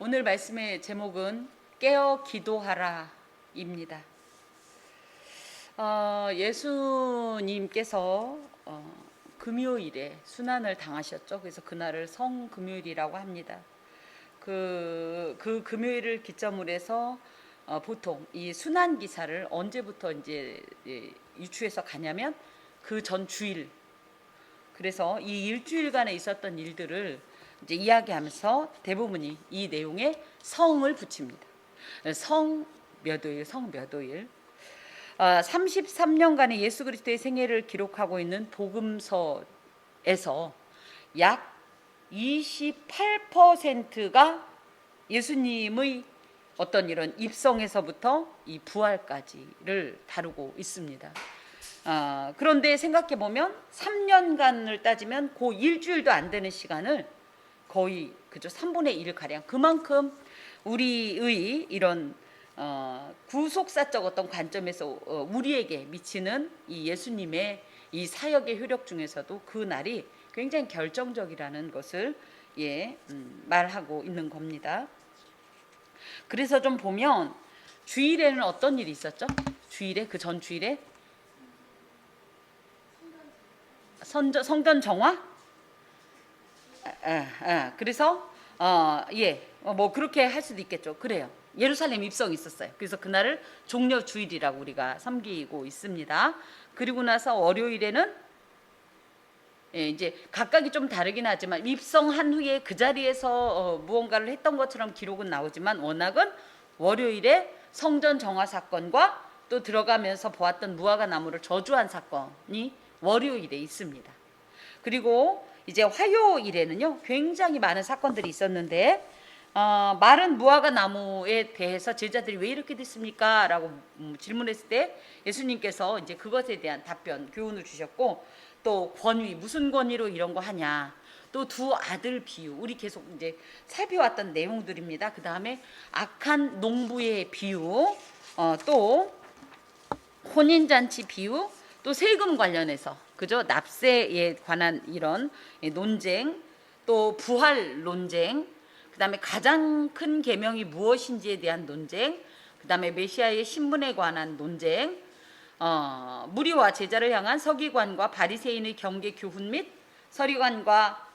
오늘 말씀의 제목은 깨어 기도하라입니다. 예수님께서 금요일에 순환을 당하셨죠. 그래서 그날을 성금요일이라고 합니다. 그 금요일을 기점으로 해서 보통 이 순환 기사를 언제부터 이제 유추해서 가냐면 그 전 주일, 그래서 이 일주일간에 있었던 일들을 이제 이야기하면서 대부분이 이 내용에 성을 붙입니다. 성 몇 호일, 성 몇 호일. 33년간의 예수 그리스도의 생애를 기록하고 있는 복음서에서 약 28%가 예수님의 어떤 이런 입성에서부터 이 부활까지를 다루고 있습니다. 그런데 생각해 보면 3년간을 따지면 그 일주일도 안 되는 시간을 거의 그저 3분의 1 가량, 그만큼 우리의 이런 구속사적 어떤 관점에서 우리에게 미치는 이 예수님의 이 사역의 효력 중에서도 그 날이 굉장히 결정적이라는 것을 말하고 있는 겁니다. 그래서 좀 보면 주일에는 어떤 일이 있었죠? 주일에, 그 전 주일에 성전 정화? 그래서 뭐 그렇게 할 수도 있겠죠. 그래요. 예루살렘 입성이 있었어요. 그래서 그날을 종려 주일이라고 우리가 섬기고 있습니다. 그리고 나서 월요일에는 이제 각각이 좀 다르긴 하지만 입성한 후에 그 자리에서 무언가를 했던 것처럼 기록은 나오지만 워낙은 월요일에 성전 정화 사건과 또 들어가면서 보았던 무화과 나무를 저주한 사건이 월요일에 있습니다. 그리고 이제 화요일에는요 굉장히 많은 사건들이 있었는데 마른 무화과 나무에 대해서 제자들이 왜 이렇게 됐습니까? 라고 질문했을 때 예수님께서 이제 그것에 대한 답변, 교훈을 주셨고, 또 권위, 무슨 권위로 이런 거 하냐, 또 두 아들 비유, 우리 계속 이제 살펴왔던 내용들입니다. 그 다음에 악한 농부의 비유, 또 혼인잔치 비유, 또 세금 관련해서 그죠, 납세에 관한 이런 논쟁, 또 부활 논쟁, 그 다음에 가장 큰 계명이 무엇인지에 대한 논쟁, 그 다음에 메시아의 신분에 관한 논쟁, 무리와 제자를 향한 서기관과 바리새인의 경계 교훈 및 서기관과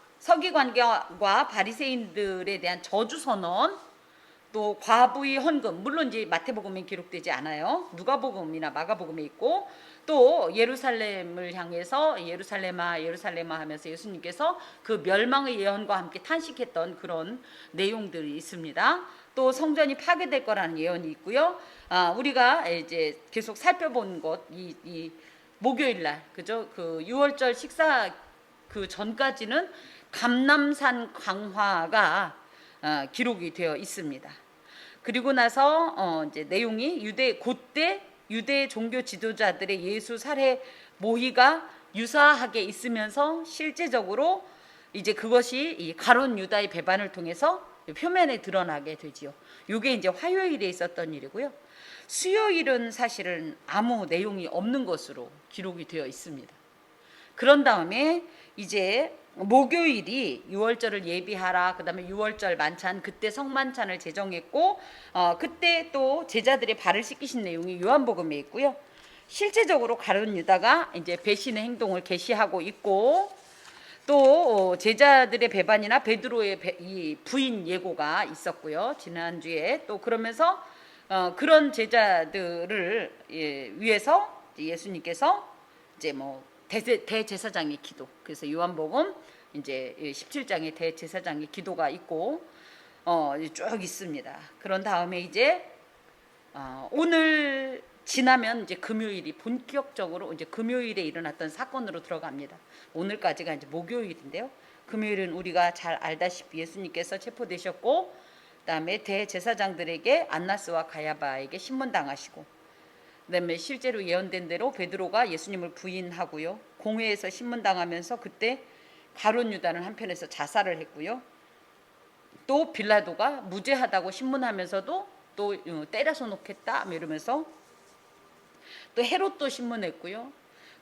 바리새인들에 대한 저주 선언, 또 과부의 헌금, 물론 이제 마태복음에 기록되지 않아요. 누가복음이나 마가복음에 있고, 또 예루살렘을 향해서 예루살렘아 예루살렘아 하면서 예수님께서 그 멸망의 예언과 함께 탄식했던 그런 내용들이 있습니다. 또 성전이 파괴될 거라는 예언이 있고요. 우리가 이제 계속 살펴본 것, 이 목요일 날, 그죠? 그 6월절 식사 그 전까지는 감람산 강화가 기록이 되어 있습니다. 그리고 나서 이제 내용이 그때 유대 종교 지도자들의 예수 살해 모의가 유사하게 있으면서 실제적으로 이제 그것이 이 가룟 유다의 배반을 통해서 표면에 드러나게 되지요. 이게 이제 화요일에 있었던 일이고요. 수요일은 사실은 아무 내용이 없는 것으로 기록이 되어 있습니다. 그런 다음에 이제 목요일이 유월절을 예비하라, 그 다음에 유월절 만찬, 그때 성만찬을 제정했고, 그때 또 제자들의 발을 씻기신 내용이 요한복음에 있고요. 실제적으로 가룟 유다가 이제 배신의 행동을 계시하고 있고, 또 제자들의 배반이나 베드로의 이 부인 예고가 있었고요. 지난주에 또 그러면서 그런 제자들을 위해서 예수님께서 이제 뭐 대제사장의 기도, 그래서 요한복음 이제 17장에 대제사장의 기도가 있고 쭉 있습니다. 그런 다음에 이제 오늘 지나면 이제 금요일이 본격적으로 이제 금요일에 일어났던 사건으로 들어갑니다. 오늘까지가 이제 목요일인데요. 금요일은 우리가 잘 알다시피 예수님께서 체포되셨고, 그다음에 대제사장들에게 안나스와 가야바에게 신문당하시고, 그다음에 실제로 예언된 대로 베드로가 예수님을 부인하고요. 공회에서 신문당하면서 그때 가룟 유다는 한편에서 자살을 했고요. 또 빌라도가 무죄하다고 신문하면서도 또 때려서 놓겠다 이러면서 또 헤롯도 신문했고요.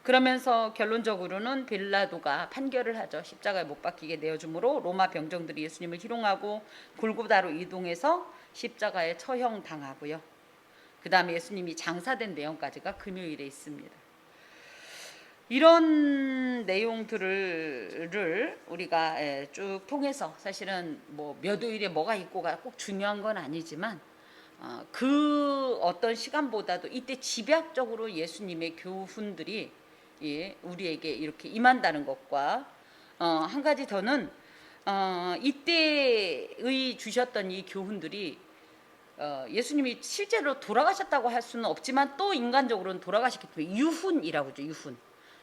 그러면서 결론적으로는 빌라도가 판결을 하죠. 십자가에 못 박히게 내어주므로 로마 병정들이 예수님을 희롱하고 골고다로 이동해서 십자가에 처형당하고요. 그 다음에 예수님이 장사된 내용까지가 금요일에 있습니다. 이런 내용들을 우리가 쭉 통해서 사실은 뭐 몇 요일에 뭐가 있고가 꼭 중요한 건 아니지만 그 어떤 시간보다도 이때 집약적으로 예수님의 교훈들이 우리에게 이렇게 임한다는 것과 한 가지 더는 이때의 주셨던 이 교훈들이 예수님이 실제로 돌아가셨다고 할 수는 없지만 또 인간적으로는 돌아가셨기 때문에 유훈이라고 하죠. 유훈.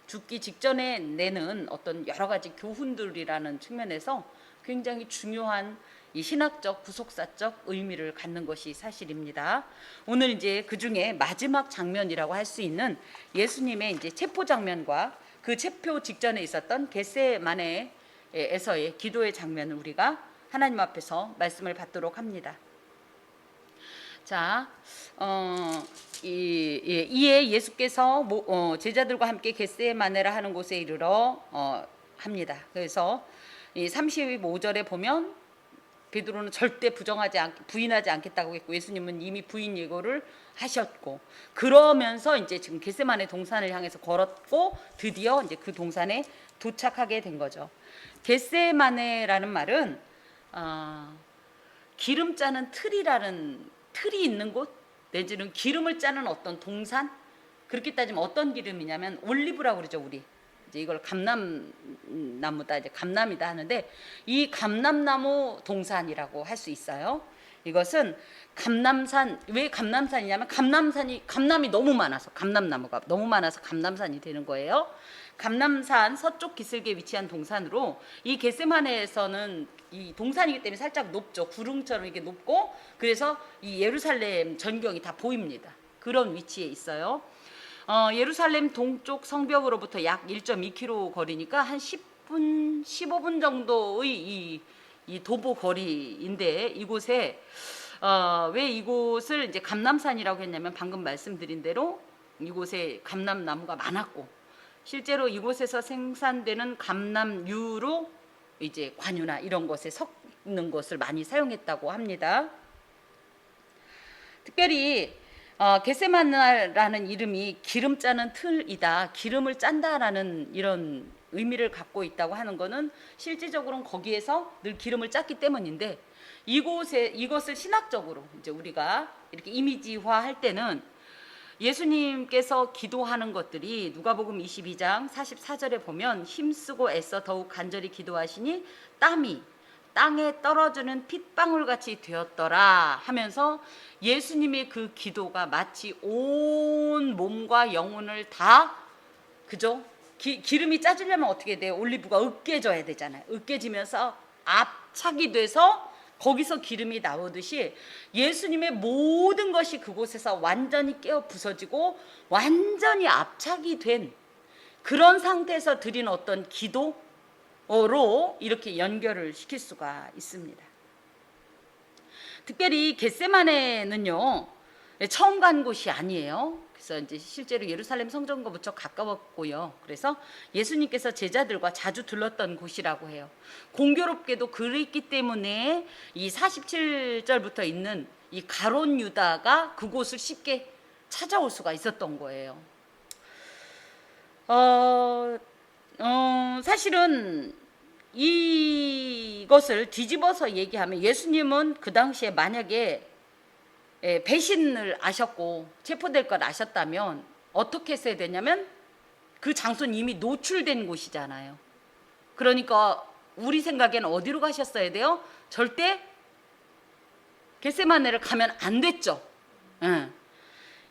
죽기 직전에 내는 어떤 여러 가지 교훈들이라는 측면에서 굉장히 중요한 이 신학적 구속사적 의미를 갖는 것이 사실입니다. 오늘 이제 그 중에 마지막 장면이라고 할 수 있는 예수님의 이제 체포 장면과 그 체포 직전에 있었던 겟세마네에서의 기도의 장면을 우리가 하나님 앞에서 말씀을 받도록 합니다. 자, 이에 예수께서 제자들과 함께 겟세마네라 하는 곳에 이르러 합니다. 그래서 이 35절에 보면 베드로는 절대 부인하지 않겠다고 했고 예수님은 이미 부인 예고를 하셨고 그러면서 이제 지금 겟세마네 동산을 향해서 걸었고 드디어 이제 그 동산에 도착하게 된 거죠. 겟세마네라는 말은 기름 짜는 틀이 있는 곳 내지는 기름을 짜는 어떤 동산 그렇게 따지면 어떤 기름이냐면 올리브라고 그러죠 우리. 이제 이걸 감람나무다 이제 감람이다 하는데 이 감람나무 동산이라고 할 수 있어요. 이것은 감람산 왜 감람산이냐면 감람이 너무 많아서 감람나무가 너무 많아서 감람산이 되는 거예요. 감람산 서쪽 기슭에 위치한 동산으로 이 겟세마네에서는 이 동산이기 때문에 살짝 높죠. 구름처럼 이게 높고 그래서 이 예루살렘 전경이 다 보입니다. 그런 위치에 있어요. 예루살렘 동쪽 성벽으로부터 약 1.2km 거리니까 한 10분, 15분 정도의 이 도보 거리인데 이곳에 왜 이곳을 이제 감람산이라고 했냐면 방금 말씀드린 대로 이곳에 감람나무가 많았고 실제로 이곳에서 생산되는 감람유로 이제 관유나 이런 것에 섞는 것을 많이 사용했다고 합니다. 특별히 겟세마네라는 이름이 기름 짜는 틀이다, 기름을 짠다라는 이런 의미를 갖고 있다고 하는 것은 실질적으로는 거기에서 늘 기름을 짰기 때문인데 이것을 신학적으로 이제 우리가 이렇게 이미지화할 때는 예수님께서 기도하는 것들이 누가복음 22장 44절에 보면 힘쓰고 애써 더욱 간절히 기도하시니 땀이 땅에 떨어지는 핏방울같이 되었더라 하면서 예수님의 그 기도가 마치 온 몸과 영혼을 다 그죠? 기름이 짜지려면 어떻게 돼요? 올리브가 으깨져야 되잖아요. 으깨지면서 압착이 돼서 거기서 기름이 나오듯이 예수님의 모든 것이 그곳에서 완전히 깨어 부서지고 완전히 압착이 된 그런 상태에서 드린 어떤 기도로 이렇게 연결을 시킬 수가 있습니다. 특별히 겟세마네는요 처음 간 곳이 아니에요. 그래서 이제 실제로 예루살렘 성전과 무척 가까웠고요. 그래서 예수님께서 제자들과 자주 들렀던 곳이라고 해요. 공교롭게도 그랬기 때문에 이 47절부터 있는 이 가론 유다가 그곳을 쉽게 찾아올 수가 있었던 거예요. 사실은 이것을 뒤집어서 얘기하면 예수님은 그 당시에 만약에 배신을 아셨고 체포될 걸 아셨다면 어떻게 했어야 되냐면 그 장소는 이미 노출된 곳이잖아요. 그러니까 우리 생각에는 어디로 가셨어야 돼요? 절대 겟세마네를 가면 안 됐죠.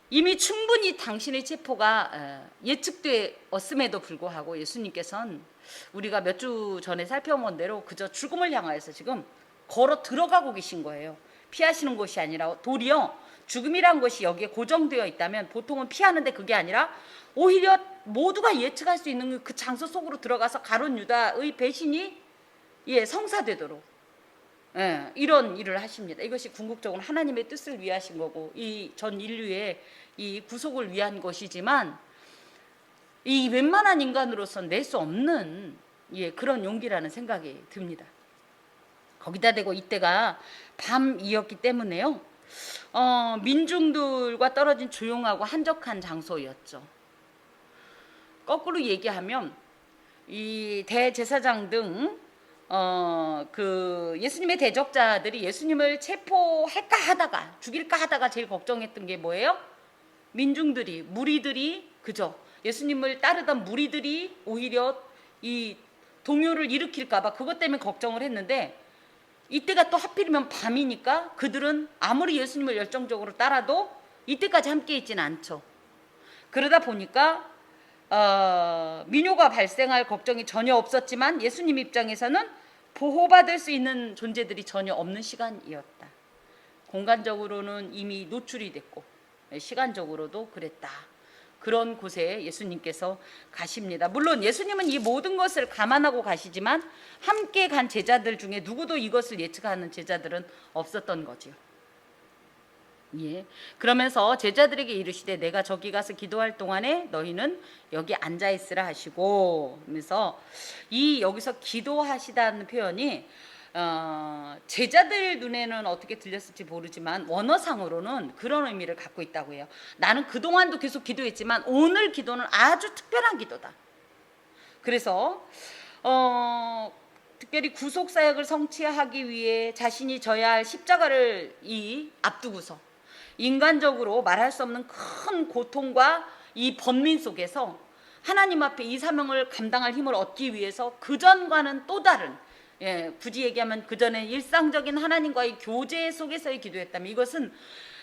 이미 충분히 당신의 체포가 예측되었음에도 불구하고 예수님께서는 우리가 몇 주 전에 살펴본 대로 그저 죽음을 향하여서 지금 걸어 들어가고 계신 거예요. 피하시는 것이 아니라 도리어 죽음이란 것이 여기에 고정되어 있다면 보통은 피하는데 그게 아니라 오히려 모두가 예측할 수 있는 그 장소 속으로 들어가서 가룟 유다의 배신이 성사되도록 이런 일을 하십니다. 이것이 궁극적으로 하나님의 뜻을 위하신 거고 이 전 인류의 이 구속을 위한 것이지만 이 웬만한 인간으로선 낼 수 없는 그런 용기라는 생각이 듭니다. 거기다 대고 이때가 밤이었기 때문에요. 민중들과 떨어진 조용하고 한적한 장소였죠. 거꾸로 얘기하면 이 대제사장 등 그 예수님의 대적자들이 예수님을 체포할까 하다가 죽일까 하다가 제일 걱정했던 게 뭐예요? 민중들이, 무리들이, 그죠? 예수님을 따르던 무리들이 오히려 이 동요를 일으킬까봐 그것 때문에 걱정을 했는데, 이때가 또 하필이면 밤이니까 그들은 아무리 예수님을 열정적으로 따라도 이때까지 함께 있지는 않죠. 그러다 보니까 민요가 발생할 걱정이 전혀 없었지만 예수님 입장에서는 보호받을 수 있는 존재들이 전혀 없는 시간이었다. 공간적으로는 이미 노출이 됐고 시간적으로도 그랬다. 그런 곳에 예수님께서 가십니다. 물론 예수님은 이 모든 것을 감안하고 가시지만 함께 간 제자들 중에 누구도 이것을 예측하는 제자들은 없었던 거지요. 그러면서 제자들에게 이르시되 내가 저기 가서 기도할 동안에 너희는 여기 앉아 있으라 하시고, 하면서 이 여기서 기도하시다는 표현이 제자들 눈에는 어떻게 들렸을지 모르지만 원어상으로는 그런 의미를 갖고 있다고 해요. 나는 그동안도 계속 기도했지만 오늘 기도는 아주 특별한 기도다. 그래서 특별히 구속사역을 성취하기 위해 자신이 져야 할 십자가를 앞두고서 인간적으로 말할 수 없는 큰 고통과 이 번민 속에서 하나님 앞에 이 사명을 감당할 힘을 얻기 위해서 그전과는 또 다른, 굳이 얘기하면 그전에 일상적인 하나님과의 교제 속에서의 기도였다면 이것은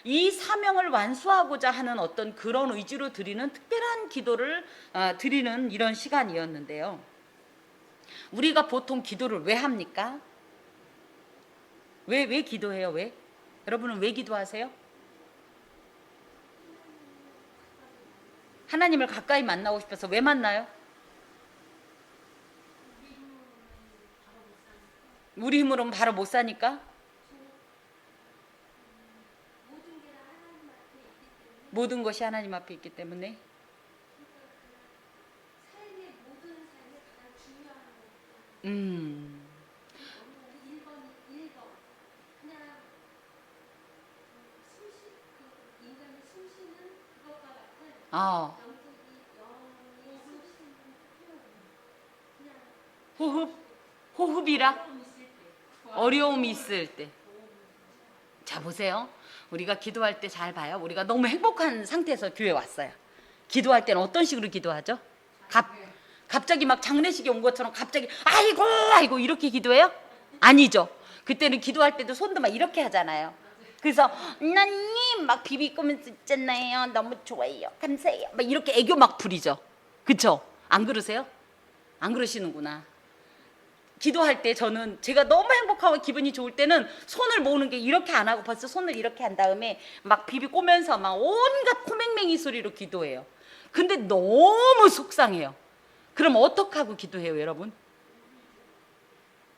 이 사명을 완수하고자 하는 어떤 그런 의지로 드리는 특별한 기도를 드리는 이런 시간이었는데요. 우리가 보통 기도를 왜 합니까? 왜 기도해요? 왜? 여러분은 왜 기도하세요? 하나님을 가까이 만나고 싶어서. 왜 만나요? 우리 힘으로는 바로 못 사니까? 모든 것이 하나님 앞에 있기 때문에. 호흡이라 어려움이 있을 때. 자, 보세요. 우리가 기도할 때 잘 봐요. 우리가 너무 행복한 상태에서 교회 왔어요. 기도할 때는 어떤 식으로 기도하죠? 갑자기 막 장례식이 온 것처럼 갑자기 아이고 이렇게 기도해요? 아니죠. 그때는 기도할 때도 손도 막 이렇게 하잖아요. 그래서 하나님 막 비비꼬면서 있잖아요. 너무 좋아요. 감사해요. 막 이렇게 애교 막 부리죠. 그쵸? 안 그러세요? 안 그러시는구나. 기도할 때 저는 제가 너무 행복하고 기분이 좋을 때는 손을 모으는 게 이렇게 안 하고 벌써 손을 이렇게 한 다음에 막 비비꼬면서 막 온갖 코맹맹이 소리로 기도해요. 근데 너무 속상해요. 그럼 어떻게 하고 기도해요, 여러분?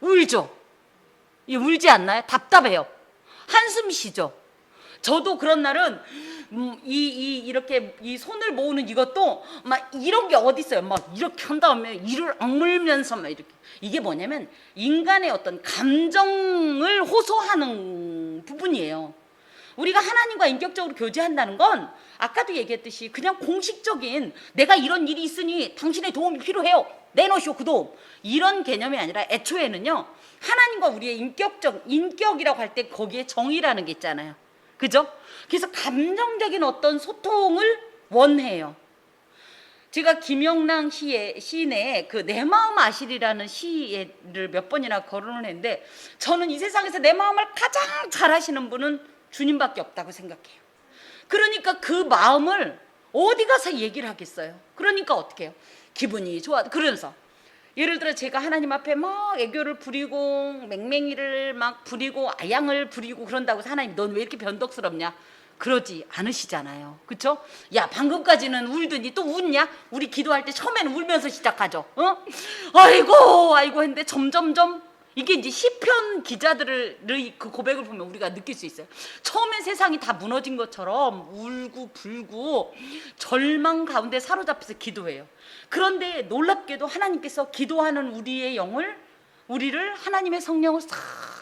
울죠. 울지 않나요? 답답해요. 한숨 쉬죠. 저도 그런 날은 이렇게 이 손을 모으는 이것도 막 이런 게 어디 있어요. 막 이렇게 한 다음에 이를 악물면서 막 이렇게. 이게 뭐냐면 인간의 어떤 감정을 호소하는 부분이에요. 우리가 하나님과 인격적으로 교제한다는 건 아까도 얘기했듯이 그냥 공식적인 내가 이런 일이 있으니 당신의 도움이 필요해요. 내놓으시오 그 도움. 이런 개념이 아니라 애초에는요. 하나님과 우리의 인격이라고 할 때 거기에 정의라는 게 있잖아요. 그죠? 그래서 감정적인 어떤 소통을 원해요. 제가 김영랑 시인의 그 내 마음 아시리라는 시를 몇 번이나 거론을 했는데 저는 이 세상에서 내 마음을 가장 잘 아시는 분은 주님밖에 없다고 생각해요. 그러니까 그 마음을 어디 가서 얘기를 하겠어요. 그러니까 어떻게 해요? 기분이 좋아. 그러면서 예를 들어 제가 하나님 앞에 막 애교를 부리고 맹맹이를 막 부리고 아양을 부리고 그런다고 해서 하나님 넌 왜 이렇게 변덕스럽냐? 그러지 않으시잖아요. 그쵸? 야 방금까지는 울더니 또 웃냐? 우리 기도할 때 처음에는 울면서 시작하죠. 아이고 했는데 점점점 이게 이제 시편 기자들의 그 고백을 보면 우리가 느낄 수 있어요. 처음엔 세상이 다 무너진 것처럼 울고 불고 절망 가운데 사로잡혀서 기도해요. 그런데 놀랍게도 하나님께서 기도하는 우리의 영을, 우리를 하나님의 성령을 싹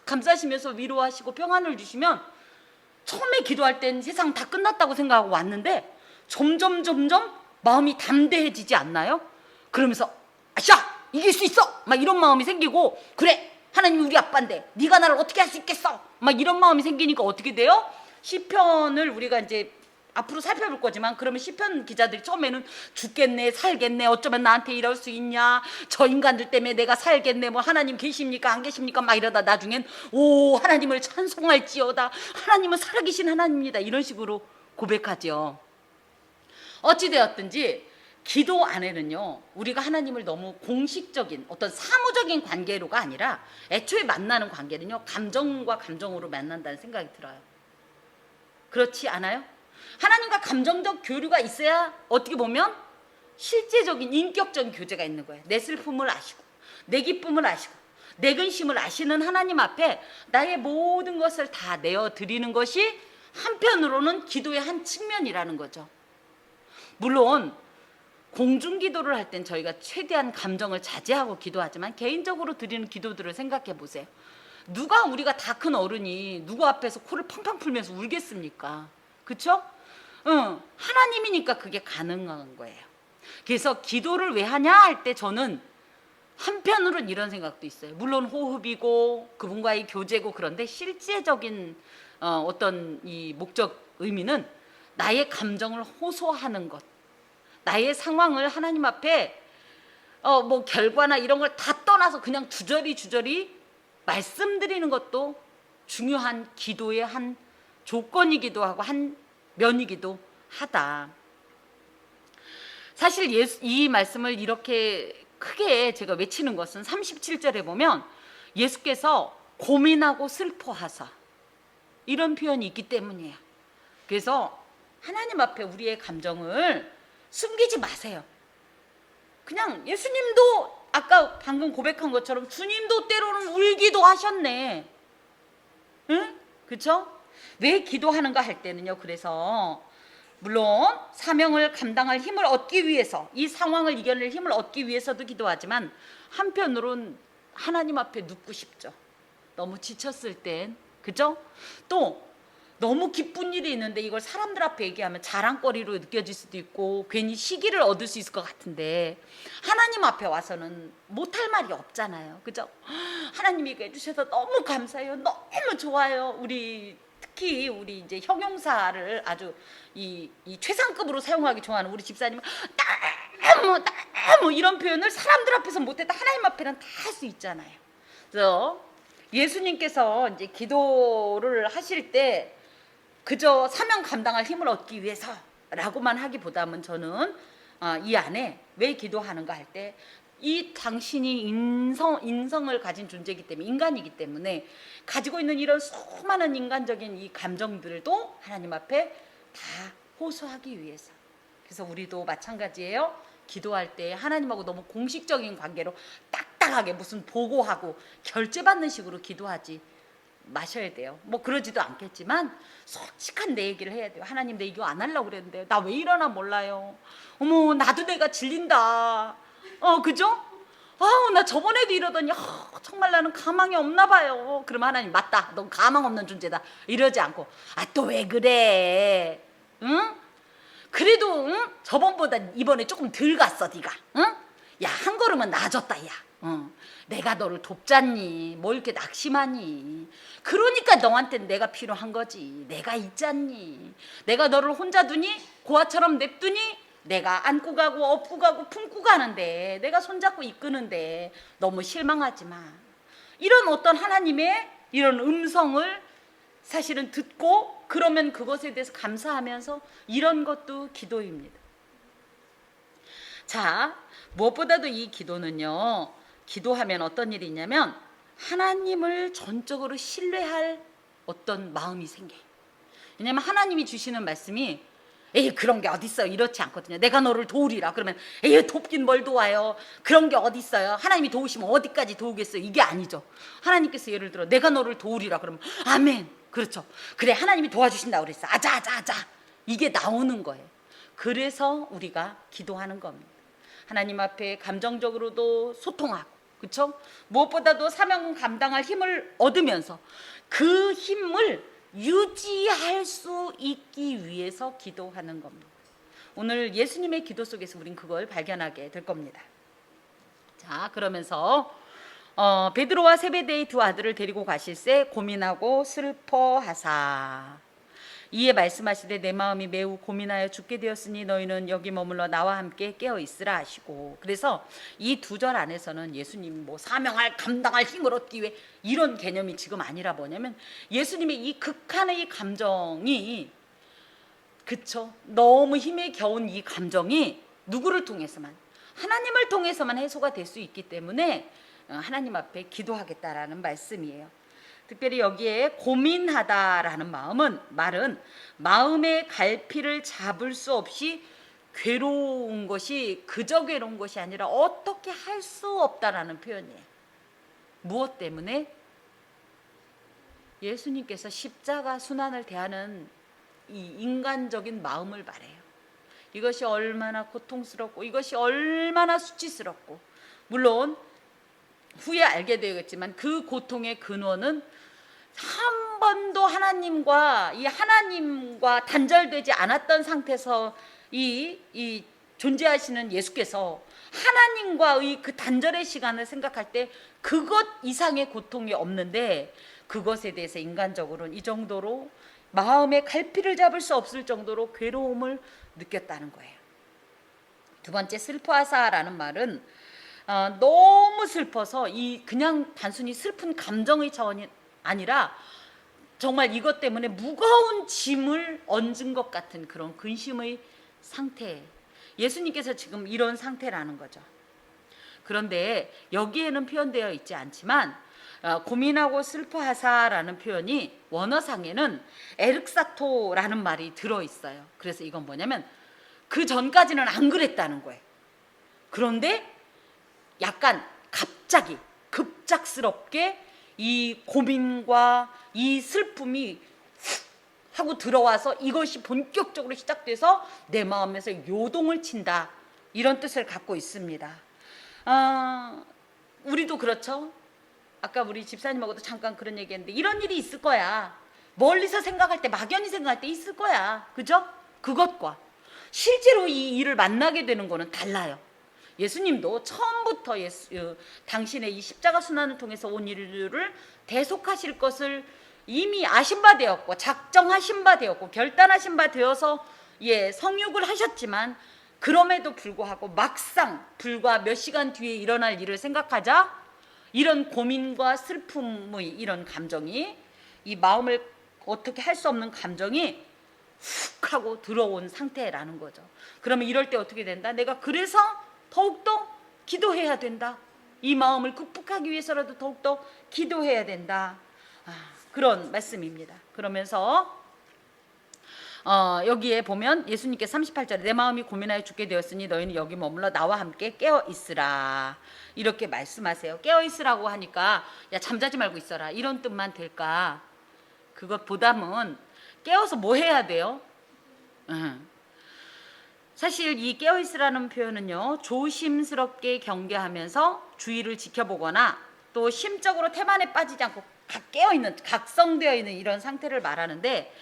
감싸시면서 위로하시고 평안을 주시면, 처음에 기도할 땐 세상 다 끝났다고 생각하고 왔는데 점점 마음이 담대해지지 않나요? 그러면서 아샤 이길 수 있어 막 이런 마음이 생기고, 그래 하나님이 우리 아빠인데 네가 나를 어떻게 할 수 있겠어 막 이런 마음이 생기니까 어떻게 돼요? 시편을 우리가 이제 앞으로 살펴볼 거지만, 그러면 시편 기자들이 처음에는 죽겠네 살겠네 어쩌면 나한테 이럴 수 있냐, 저 인간들 때문에 내가 살겠네, 뭐 하나님 계십니까 안 계십니까 막 이러다 나중엔 오 하나님을 찬송할지어다 하나님은 살아계신 하나님입니다 이런 식으로 고백하죠. 어찌되었든지 기도 안에는요, 우리가 하나님을 너무 공식적인 어떤 사무적인 관계로가 아니라 애초에 만나는 관계는요, 감정과 감정으로 만난다는 생각이 들어요. 그렇지 않아요? 하나님과 감정적 교류가 있어야 어떻게 보면 실제적인 인격적인 교제가 있는 거예요. 내 슬픔을 아시고 내 기쁨을 아시고 내 근심을 아시는 하나님 앞에 나의 모든 것을 다 내어드리는 것이 한편으로는 기도의 한 측면이라는 거죠. 물론 공중기도를 할 땐 저희가 최대한 감정을 자제하고 기도하지만, 개인적으로 드리는 기도들을 생각해 보세요. 누가 우리가 다 큰 어른이 누구 앞에서 코를 팡팡 풀면서 울겠습니까? 그렇죠? 하나님이니까 그게 가능한 거예요. 그래서 기도를 왜 하냐 할 때 저는 한편으로는 이런 생각도 있어요. 물론 호흡이고 그분과의 교제고, 그런데 실제적인 어떤 이 목적 의미는 나의 감정을 호소하는 것, 나의 상황을 하나님 앞에 뭐 결과나 이런 걸 다 떠나서 그냥 주저리 말씀드리는 것도 중요한 기도의 한 조건이기도 하고 한 면이기도 하다. 사실 이 말씀을 이렇게 크게 제가 외치는 것은 37절에 보면 예수께서 고민하고 슬퍼하사 이런 표현이 있기 때문이에요. 그래서 하나님 앞에 우리의 감정을 숨기지 마세요. 그냥 예수님도 아까 방금 고백한 것처럼 주님도 때로는 울기도 하셨네. 응? 그렇죠? 왜 기도하는가 할 때는요, 그래서 물론 사명을 감당할 힘을 얻기 위해서, 이 상황을 이겨낼 힘을 얻기 위해서도 기도하지만, 한편으론 하나님 앞에 눕고 싶죠. 너무 지쳤을 땐, 그죠? 또 너무 기쁜 일이 있는데 이걸 사람들 앞에 얘기하면 자랑거리로 느껴질 수도 있고 괜히 시기를 얻을 수 있을 것 같은데, 하나님 앞에 와서는 못할 말이 없잖아요. 그죠? 하나님이 이거 해주셔서 너무 감사해요. 너무 좋아요. 특히 우리 이제 형용사를 아주 이 최상급으로 사용하기 좋아하는 우리 집사님은 너무 이런 표현을 사람들 앞에서 못해도 하나님 앞에는 다 할 수 있잖아요. 그래서 예수님께서 이제 기도를 하실 때 그저 사명 감당할 힘을 얻기 위해서라고만 하기보다는 저는 이 안에 왜 기도하는가 할 때, 이 당신이 인성을 가진 존재이기 때문에, 인간이기 때문에 가지고 있는 이런 수많은 인간적인 이 감정들도 하나님 앞에 다 호소하기 위해서. 그래서 우리도 마찬가지예요. 기도할 때 하나님하고 너무 공식적인 관계로 딱딱하게 무슨 보고하고 결제받는 식으로 기도하지 마셔야 돼요. 뭐 그러지도 않겠지만 솔직한 내 얘기를 해야 돼요. 하나님, 내 이거 안 하려고 그랬는데 나 왜 이러나 몰라요. 어머, 나도 내가 질린다. 그죠? 나 저번에도 이러더니 정말 나는 가망이 없나 봐요. 그러면 하나님, 맞다, 넌 가망 없는 존재다. 이러지 않고, 또 왜 그래? 응? 그래도 저번보다 이번에 조금 덜 갔어 네가. 응? 야, 한 걸음은 나아졌다 야. 내가 너를 돕잖니. 뭘 이렇게 낙심하니. 그러니까 너한테는 내가 필요한 거지. 내가 있잖니. 내가 너를 혼자 두니? 고아처럼 냅두니? 내가 안고 가고 업고 가고 품고 가는데, 내가 손잡고 이끄는데 너무 실망하지 마. 이런 어떤 하나님의 이런 음성을 사실은 듣고, 그러면 그것에 대해서 감사하면서, 이런 것도 기도입니다. 자, 무엇보다도 이 기도는요, 기도하면 어떤 일이 있냐면 하나님을 전적으로 신뢰할 어떤 마음이 생겨요. 왜냐하면 하나님이 주시는 말씀이 에이 그런 게 어딨어요. 이렇지 않거든요. 내가 너를 도우리라 그러면 에이 돕긴 뭘 도와요. 그런 게 어딨어요. 하나님이 도우시면 어디까지 도우겠어요. 이게 아니죠. 하나님께서 예를 들어 내가 너를 도우리라 그러면 아멘. 그렇죠. 그래 하나님이 도와주신다 그랬어. 아자 이게 나오는 거예요. 그래서 우리가 기도하는 겁니다. 하나님 앞에 감정적으로도 소통하고 그렇죠? 무엇보다도 사명 감당할 힘을 얻으면서 그 힘을 유지할 수 있기 위해서 기도하는 겁니다. 오늘 예수님의 기도 속에서 우린 그걸 발견하게 될 겁니다. 자, 그러면서 베드로와 세베대의 두 아들을 데리고 가실새 고민하고 슬퍼하사 이에 말씀하시되 내 마음이 매우 고민하여 죽게 되었으니 너희는 여기 머물러 나와 함께 깨어 있으라 하시고, 그래서 이 두 절 안에서는 예수님이 뭐 사명할 감당할 힘을 얻기 위해 이런 개념이 지금 아니라 뭐냐면 예수님의 이 극한의 이 감정이 그쵸 너무 힘에 겨운 이 감정이 누구를 통해서만 하나님을 통해서만 해소가 될 수 있기 때문에 하나님 앞에 기도하겠다라는 말씀이에요. 특별히 여기에 고민하다라는 말은 마음의 갈피를 잡을 수 없이 괴로운 것이 그저 괴로운 것이 아니라 어떻게 할 수 없다라는 표현이에요. 무엇 때문에? 예수님께서 십자가 순환을 대하는 이 인간적인 마음을 말해요. 이것이 얼마나 고통스럽고 이것이 얼마나 수치스럽고, 물론 후에 알게 되겠지만 그 고통의 근원은 한 번도 하나님과 단절되지 않았던 상태에서 이 존재하시는 예수께서 하나님과의 그 단절의 시간을 생각할 때 그것 이상의 고통이 없는데, 그것에 대해서 인간적으로는 이 정도로 마음의 갈피를 잡을 수 없을 정도로 괴로움을 느꼈다는 거예요. 두 번째, 슬퍼하사라는 말은 너무 슬퍼서 그냥 단순히 슬픈 감정의 차원이 아니라 정말 이것 때문에 무거운 짐을 얹은 것 같은 그런 근심의 상태. 예수님께서 지금 이런 상태라는 거죠. 그런데 여기에는 표현되어 있지 않지만 고민하고 슬퍼하사라는 표현이 원어상에는 에륵사토라는 말이 들어있어요. 그래서 이건 뭐냐면 그 전까지는 안 그랬다는 거예요. 그런데 약간 갑자기 급작스럽게 이 고민과 이 슬픔이 하고 들어와서 이것이 본격적으로 시작돼서 내 마음에서 요동을 친다, 이런 뜻을 갖고 있습니다. 우리도 그렇죠. 아까 우리 집사님하고도 잠깐 그런 얘기했는데 이런 일이 있을 거야. 멀리서 생각할 때, 막연히 생각할 때 있을 거야. 그죠? 그것과 실제로 이 일을 만나게 되는 거는 달라요. 예수님도 처음부터 당신의 이 십자가 순환을 통해서 온 일을 대속하실 것을 이미 아신 바 되었고 작정하신 바 되었고 결단하신 바 되어서 성육을 하셨지만, 그럼에도 불구하고 막상 불과 몇 시간 뒤에 일어날 일을 생각하자 이런 고민과 슬픔의 이런 감정이, 이 마음을 어떻게 할 수 없는 감정이 훅 하고 들어온 상태라는 거죠. 그러면 이럴 때 어떻게 된다? 내가 그래서 더욱더 기도해야 된다. 이 마음을 극복하기 위해서라도 더욱더 기도해야 된다. 그런 말씀입니다. 그러면서 여기에 보면 예수님께 38절에 내 마음이 고민하여 죽게 되었으니 너희는 여기 머물러 나와 함께 깨어 있으라, 이렇게 말씀하세요. 깨어 있으라고 하니까 야 잠자지 말고 있어라 이런 뜻만 될까? 그것보다는 깨어서 뭐 해야 돼요? 사실 이 깨어있으라는 표현은요, 조심스럽게 경계하면서 주의를 지켜보거나 또 심적으로 태만에 빠지지 않고 깨어있는, 각성되어 있는 이런 상태를 말하는데,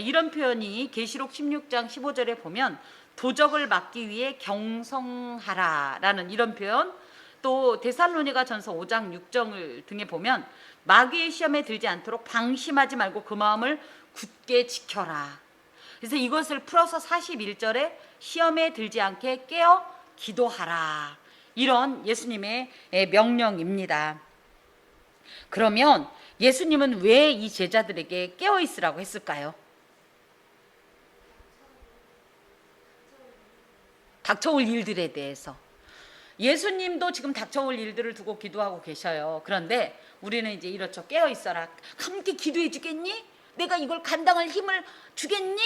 이런 표현이 계시록 16장 15절에 보면 도적을 막기 위해 경성하라라는 이런 표현, 또 데살로니가 전서 5장 6절 등에 보면 마귀의 시험에 들지 않도록 방심하지 말고 그 마음을 굳게 지켜라. 그래서 이것을 풀어서 41절에 시험에 들지 않게 깨어 기도하라, 이런 예수님의 명령입니다. 그러면 예수님은 왜 이 제자들에게 깨어 있으라고 했을까요? 닥쳐올 일들에 대해서. 예수님도 지금 닥쳐올 일들을 두고 기도하고 계셔요. 그런데 우리는 이제 이렇죠. 깨어 있어라. 함께 기도해 주겠니? 내가 이걸 감당할 힘을 주겠니?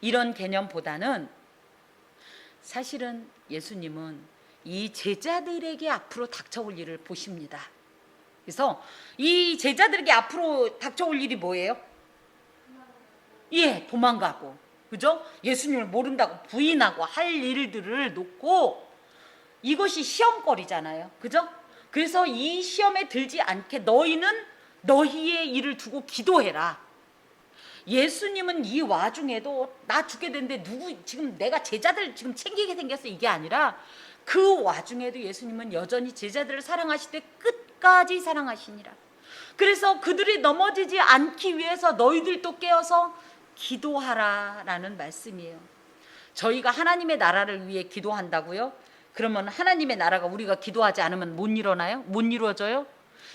이런 개념보다는 사실은 예수님은 이 제자들에게 앞으로 닥쳐올 일을 보십니다. 그래서 이 제자들에게 앞으로 닥쳐올 일이 뭐예요? 예, 도망가고, 그죠? 예수님을 모른다고 부인하고 할 일들을 놓고, 이것이 시험거리잖아요, 그죠? 그래서 이 시험에 들지 않게 너희는 너희의 일을 두고 기도해라. 예수님은 이 와중에도 나 죽게 됐는데 누구 지금 내가 제자들 지금 챙기게 생겼어, 이게 아니라 그 와중에도 예수님은 여전히 제자들을 사랑하시되 끝까지 사랑하시니라. 그래서 그들이 넘어지지 않기 위해서 너희들도 깨어서 기도하라라는 말씀이에요. 저희가 하나님의 나라를 위해 기도한다고요? 그러면 하나님의 나라가 우리가 기도하지 않으면 못 일어나요? 못 이루어져요?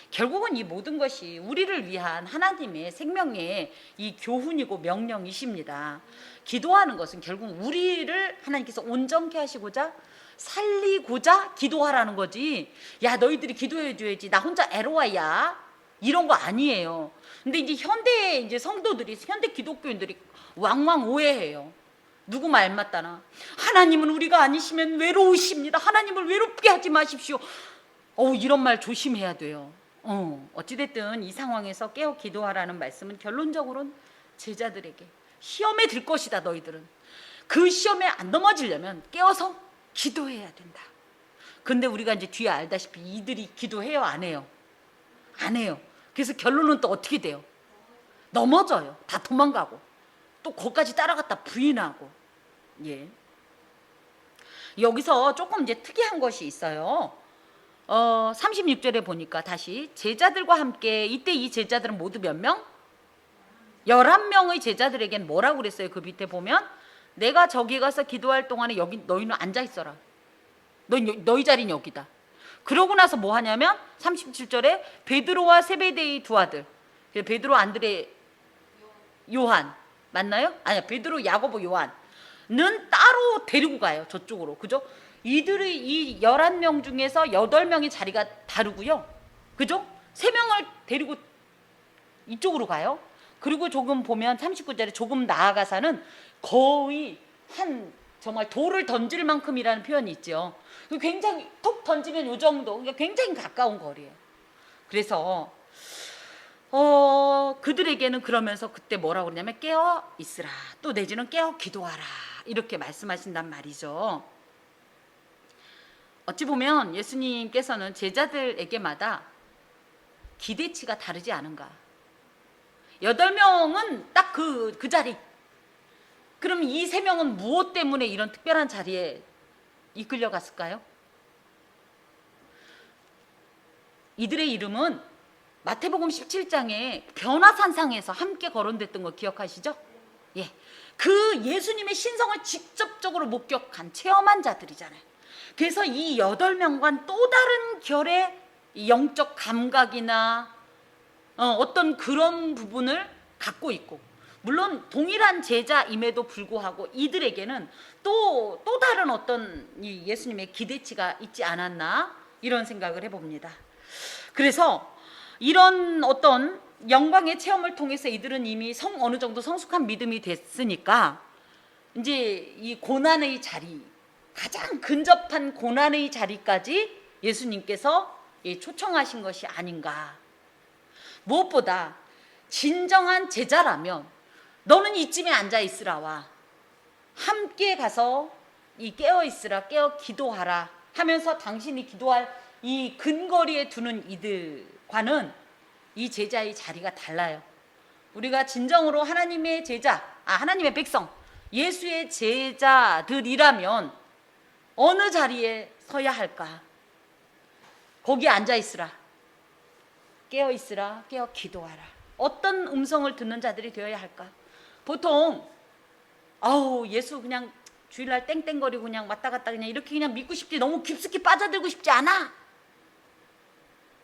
결국은 이 모든 것이 우리를 위한 하나님의 생명의 이 교훈이고 명령이십니다. 기도하는 것은 결국 우리를 하나님께서 온전케 하시고자 살리고자 기도하라는 거지. 야, 너희들이 기도해 줘야지, 나 혼자 애로와야, 이런 거 아니에요. 근데 이제 현대 이제 성도들이, 현대 기독교인들이 왕왕 오해해요. 누구 말 맞다나 하나님은 우리가 아니시면 외로우십니다. 하나님을 외롭게 하지 마십시오. 이런 말 조심해야 돼요. 어찌됐든 이 상황에서 깨어 기도하라는 말씀은 결론적으로는 제자들에게 시험에 들 것이다. 너희들은 그 시험에 안 넘어지려면 깨어서 기도해야 된다. 근데 우리가 이제 뒤에 알다시피 이들이 기도해요, 안 해요? 안 해요. 그래서 결론은 또 어떻게 돼요? 넘어져요. 다 도망가고 또 거기까지 따라갔다 부인하고. 예. 여기서 조금 이제 특이한 것이 있어요. 36절에 보니까 다시 제자들과 함께, 이때 이 제자들은 모두 몇 명? 11명의 제자들에겐 뭐라고 그랬어요? 그 밑에 보면 내가 저기 가서 기도할 동안에 여기 너희는 앉아 있어라. 너희 자리는 여기다. 그러고 나서 뭐 하냐면 37절에 베드로와 세베데의 두 아들, 베드로, 안드레, 요한 맞나요? 아니야, 베드로, 야고보, 요한은 따로 데리고 가요, 저쪽으로. 그죠? 이들의 이 11명 중에서 8명의 자리가 다르고요. 그죠? 3명을 데리고 이쪽으로 가요. 그리고 조금 보면 39절에 조금 나아가서는 거의 정말 돌을 던질 만큼이라는 표현이 있죠. 굉장히 톡 던지면 요 정도, 그러니까 굉장히 가까운 거리예요. 그래서 그들에게는 그러면서 그때 뭐라고 그러냐면 깨어 있으라, 또 내지는 깨어 기도하라, 이렇게 말씀하신단 말이죠. 어찌 보면 예수님께서는 제자들에게마다 기대치가 다르지 않은가. 8명은 딱 그 자리. 그럼 이 3명은 무엇 때문에 이런 특별한 자리에 이끌려 갔을까요? 이들의 이름은 마태복음 17장에 변화산상에서 함께 거론됐던 거 기억하시죠? 예. 그 예수님의 신성을 직접적으로 목격한, 체험한 자들이잖아요. 그래서 이 8명과는 또 다른 결의 영적 감각이나 어떤 그런 부분을 갖고 있고, 물론 동일한 제자임에도 불구하고 이들에게는 또 다른 어떤 이 예수님의 기대치가 있지 않았나, 이런 생각을 해봅니다. 그래서 이런 어떤 영광의 체험을 통해서 이들은 이미 어느 정도 성숙한 믿음이 됐으니까 이제 이 고난의 자리, 가장 근접한 고난의 자리까지 예수님께서 초청하신 것이 아닌가. 무엇보다 진정한 제자라면 너는 이쯤에 앉아 있으라와 함께 가서 이 깨어 있으라, 깨어 기도하라 하면서 당신이 기도할 이 근거리에 두는 이들과는 이 제자의 자리가 달라요. 우리가 진정으로 하나님의 제자, 하나님의 백성, 예수의 제자들이라면 어느 자리에 서야 할까? 거기 앉아 있으라, 깨어 있으라, 깨어 기도하라. 어떤 음성을 듣는 자들이 되어야 할까? 보통 예수 그냥 주일날 땡땡거리고 그냥 왔다 갔다 그냥 이렇게 그냥 믿고 싶지, 너무 깊숙이 빠져들고 싶지 않아.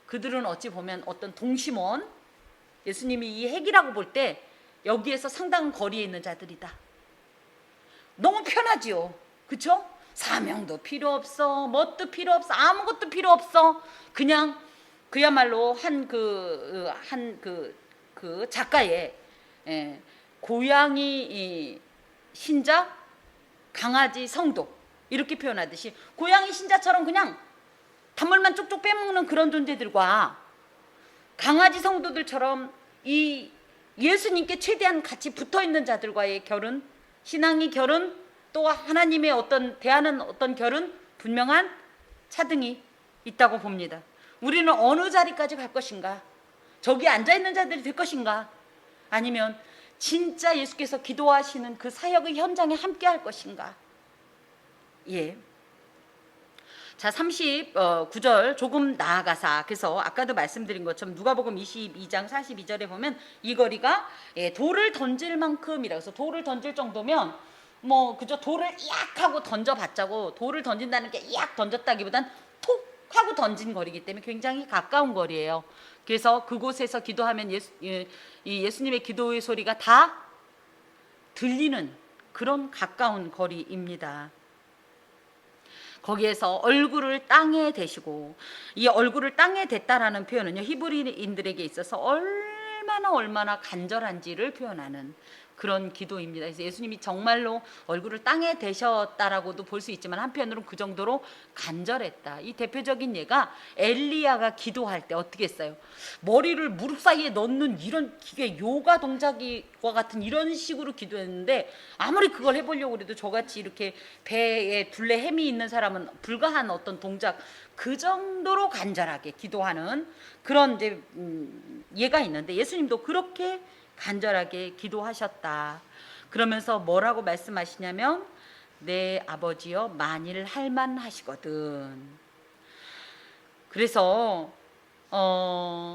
그들은 어찌 보면 어떤 동심원, 예수님이 이 핵이라고 볼 때 여기에서 상당한 거리에 있는 자들이다. 너무 편하지요, 그쵸? 사명도 필요 없어, 뭣도 필요 없어, 아무것도 필요 없어. 그냥 그야말로 그 작가의 고양이 신자, 강아지 성도 이렇게 표현하듯이 고양이 신자처럼 그냥 단물만 쪽쪽 빼먹는 그런 존재들과 강아지 성도들처럼 이 예수님께 최대한 같이 붙어있는 자들과의 결은, 신앙의 결은, 또 하나님의 대하는 어떤 결은 분명한 차등이 있다고 봅니다. 우리는 어느 자리까지 갈 것인가? 저기 앉아있는 자들이 될 것인가? 아니면 진짜 예수께서 기도하시는 그 사역의 현장에 함께 할 것인가? 예. 자, 39절 조금 나아가사, 그래서 아까도 말씀드린 것처럼 누가복음 22장 42절에 보면 이 거리가 돌을 던질 만큼이라, 그래서 돌을 던질 정도면 뭐 그저 돌을 약 하고 던져봤자고, 돌을 던진다는 게 약 던졌다기보단 톡 하고 던진 거리이기 때문에 굉장히 가까운 거리예요. 그래서 그곳에서 기도하면 예수님의 기도의 소리가 다 들리는 그런 가까운 거리입니다. 거기에서 얼굴을 땅에 대시고, 이 얼굴을 땅에 댔다라는 표현은요, 히브리인들에게 있어서 얼마나 간절한지를 표현하는 그런 기도입니다. 그래서 예수님이 정말로 얼굴을 땅에 대셨다라고도 볼 수 있지만 한편으로는 그 정도로 간절했다. 이 대표적인 예가 엘리야가 기도할 때 어떻게 했어요? 머리를 무릎 사이에 넣는 이런 기계 요가 동작과 같은 이런 식으로 기도했는데, 아무리 그걸 해보려고 해도 저같이 이렇게 배에 둘레 햄이 있는 사람은 불가한 어떤 동작, 그 정도로 간절하게 기도하는 그런 이제 예가 있는데, 예수님도 그렇게 간절하게 기도하셨다. 그러면서 뭐라고 말씀하시냐면, 내 아버지여 만일 할만하시거든. 그래서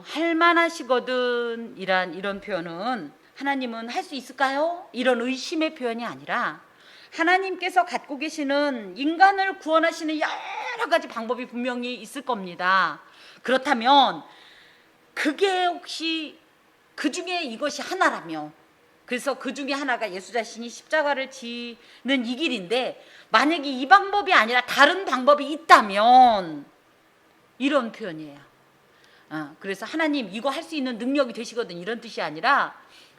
할만하시거든 이런 표현은 하나님은 할 수 있을까요? 이런 의심의 표현이 아니라, 하나님께서 갖고 계시는 인간을 구원하시는 여러 가지 방법이 분명히 있을 겁니다. 그렇다면 그게 혹시 그 중에 이것이 하나라며, 그래서 그 중에 하나가 예수 자신이 십자가를 지는 이 길인데, 만약에 이 방법이 아니라 다른 방법이 있다면, 이런 표현이에요. 그래서 하나님 이거 할 수 있는 능력이 되시거든, 이런 뜻이 아니라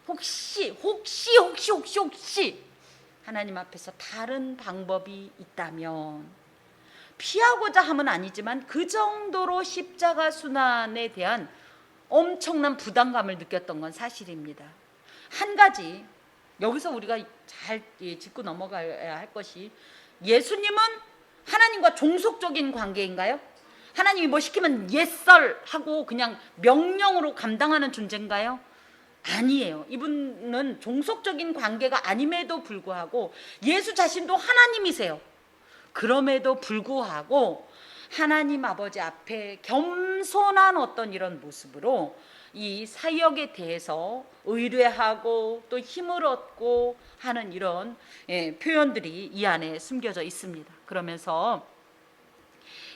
혹시 하나님 앞에서 다른 방법이 있다면, 피하고자 함은 아니지만 그 정도로 십자가 순환에 대한 엄청난 부담감을 느꼈던 건 사실입니다. 한 가지 여기서 우리가 잘 짚고 넘어가야 할 것이, 예수님은 하나님과 종속적인 관계인가요? 하나님이 뭐 시키면 예썰 하고 그냥 명령으로 감당하는 존재인가요? 아니에요. 이분은 종속적인 관계가 아님에도 불구하고 예수 자신도 하나님이세요. 그럼에도 불구하고 하나님 아버지 앞에 겸손한 어떤 이런 모습으로 이 사역에 대해서 의뢰하고 또 힘을 얻고 하는 이런 표현들이 이 안에 숨겨져 있습니다. 그러면서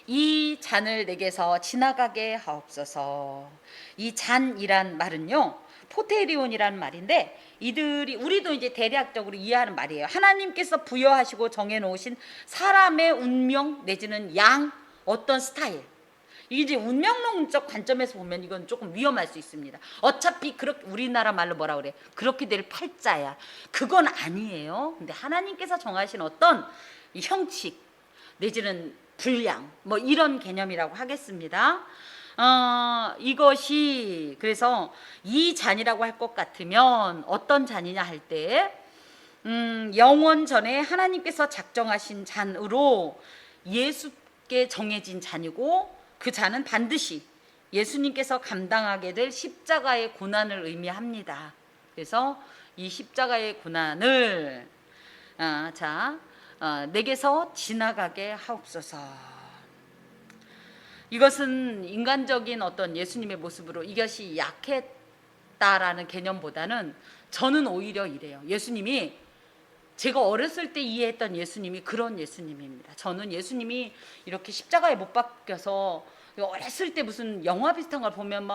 이 잔을 내게서 지나가게 하옵소서. 이 잔이란 말은요, 포테리온이라는 말인데, 우리도 이제 대략적으로 이해하는 말이에요. 하나님께서 부여하시고 정해놓으신 사람의 운명 내지는 어떤 스타일. 이게 이제 운명론적 관점에서 보면 이건 조금 위험할 수 있습니다. 어차피 우리나라 말로 뭐라 그래? 그렇게 될 팔자야. 그건 아니에요. 근데 하나님께서 정하신 어떤 형식 내지는 분량, 뭐 이런 개념이라고 하겠습니다. 이것이 그래서 이 잔이라고 할 것 같으면 어떤 잔이냐 할 때, 영원 전에 하나님께서 작정하신 잔으로 예수께 정해진 잔이고, 그 잔은 반드시 예수님께서 감당하게 될 십자가의 고난을 의미합니다. 그래서 이 십자가의 고난을 내게서 지나가게 하옵소서. 이것은 인간적인 어떤 예수님의 모습으로 이것이 약했다라는 개념보다는, 저는 오히려 이래요. 예수님이, 제가 어렸을 때 이해했던 예수님이 그런 예수님입니다. 저는 예수님이 이렇게 십자가에 못 박혀서 어렸을 때 무슨 영화 비슷한 걸 보면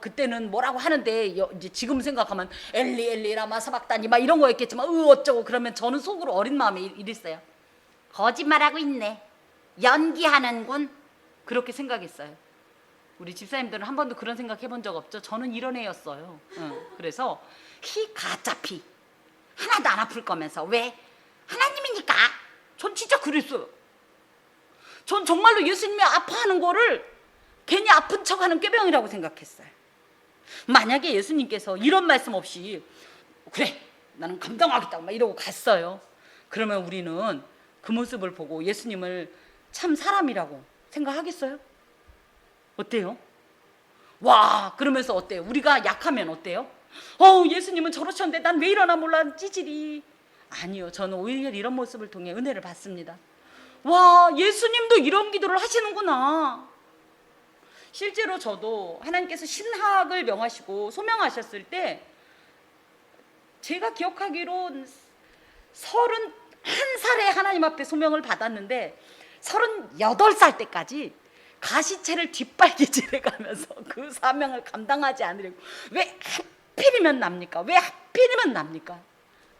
그때는 뭐라고 하는데, 이제 지금 생각하면 엘리 라마 사박다니 막 이런 거였겠지만 어쩌고, 그러면 저는 속으로 어린 마음에 이랬어요. 거짓말하고 있네, 연기하는군, 그렇게 생각했어요. 우리 집사님들은 한 번도 그런 생각 해본 적 없죠? 저는 이런 애였어요. 그래서 가짜피, 하나도 안 아플 거면서. 왜? 하나님이니까. 전 진짜 그랬어요. 전 정말로 예수님이 아파하는 거를 괜히 아픈 척하는 꾀병이라고 생각했어요. 만약에 예수님께서 이런 말씀 없이 그래 나는 감당하겠다고 막 이러고 갔어요. 그러면 우리는 그 모습을 보고 예수님을 참 사람이라고 생각하겠어요? 어때요? 와, 그러면서 어때요? 우리가 약하면 어때요? 예수님은 저러셨는데 난 왜 이러나 몰라 찌질이. 아니요, 저는 오히려 이런 모습을 통해 은혜를 받습니다. 와, 예수님도 이런 기도를 하시는구나. 실제로 저도 하나님께서 신학을 명하시고 소명하셨을 때 제가 기억하기로 31살에 하나님 앞에 소명을 받았는데 38살 때까지 가시채를 뒷발기질해 가면서 그 사명을 감당하지 않으려고. 왜 하필이면 납니까? 왜 하필이면 납니까?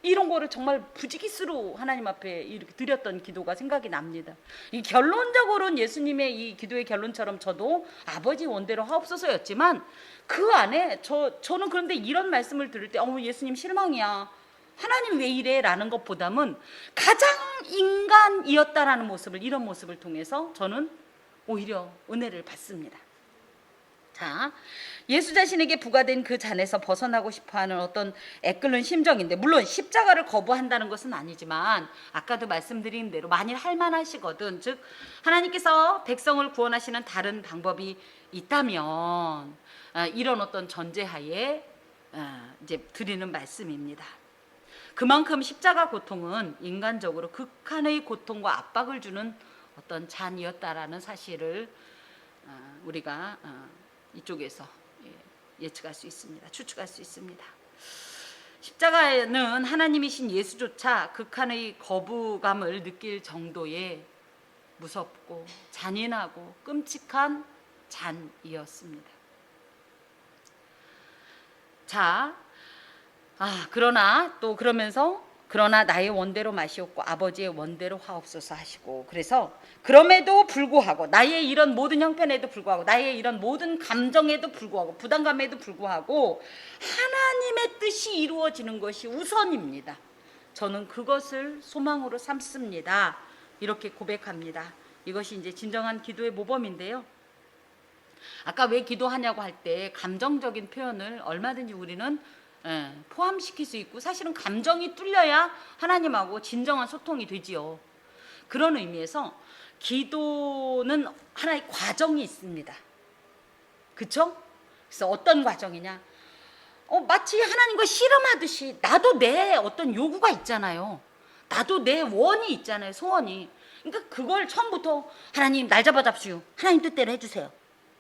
이런 거를 정말 부지기수로 하나님 앞에 이렇게 드렸던 기도가 생각이 납니다. 이 결론적으로는 예수님의 이 기도의 결론처럼 저도 아버지 원대로 하옵소서였지만 그 안에 저는 그런데 이런 말씀을 들을 때 예수님 실망이야. 하나님 왜 이래? 라는 것보다는 가장 인간이었다라는 모습을, 이런 모습을 통해서 저는 오히려 은혜를 받습니다. 자, 예수 자신에게 부과된 그 잔에서 벗어나고 싶어하는 어떤 애끓는 심정인데, 물론 십자가를 거부한다는 것은 아니지만 아까도 말씀드린 대로 만일 할만하시거든, 즉 하나님께서 백성을 구원하시는 다른 방법이 있다면 이런 어떤 전제하에 이제 드리는 말씀입니다. 그만큼 십자가 고통은 인간적으로 극한의 고통과 압박을 주는 어떤 잔이었다라는 사실을 우리가 이쪽에서 예측할 수 있습니다. 추측할 수 있습니다. 십자가는 하나님이신 예수조차 극한의 거부감을 느낄 정도의 무섭고 잔인하고 끔찍한 잔이었습니다. 자, 그러나 나의 원대로 마시옵고 아버지의 원대로 하옵소서 하시고, 그래서 그럼에도 불구하고 나의 이런 모든 형편에도 불구하고 나의 이런 모든 감정에도 불구하고 부담감에도 불구하고 하나님의 뜻이 이루어지는 것이 우선입니다. 저는 그것을 소망으로 삼습니다. 이렇게 고백합니다. 이것이 이제 진정한 기도의 모범인데요. 아까 왜 기도하냐고 할 때 감정적인 표현을 얼마든지 우리는 포함시킬 수 있고, 사실은 감정이 뚫려야 하나님하고 진정한 소통이 되지요. 그런 의미에서 기도는 하나의 과정이 있습니다. 그렇죠? 그래서 어떤 과정이냐? 마치 하나님과 씨름하듯이 나도 내 어떤 요구가 있잖아요. 나도 내 원이 있잖아요. 소원이. 그러니까 그걸 처음부터 하나님 날 잡아잡시오. 하나님 뜻대로 해주세요.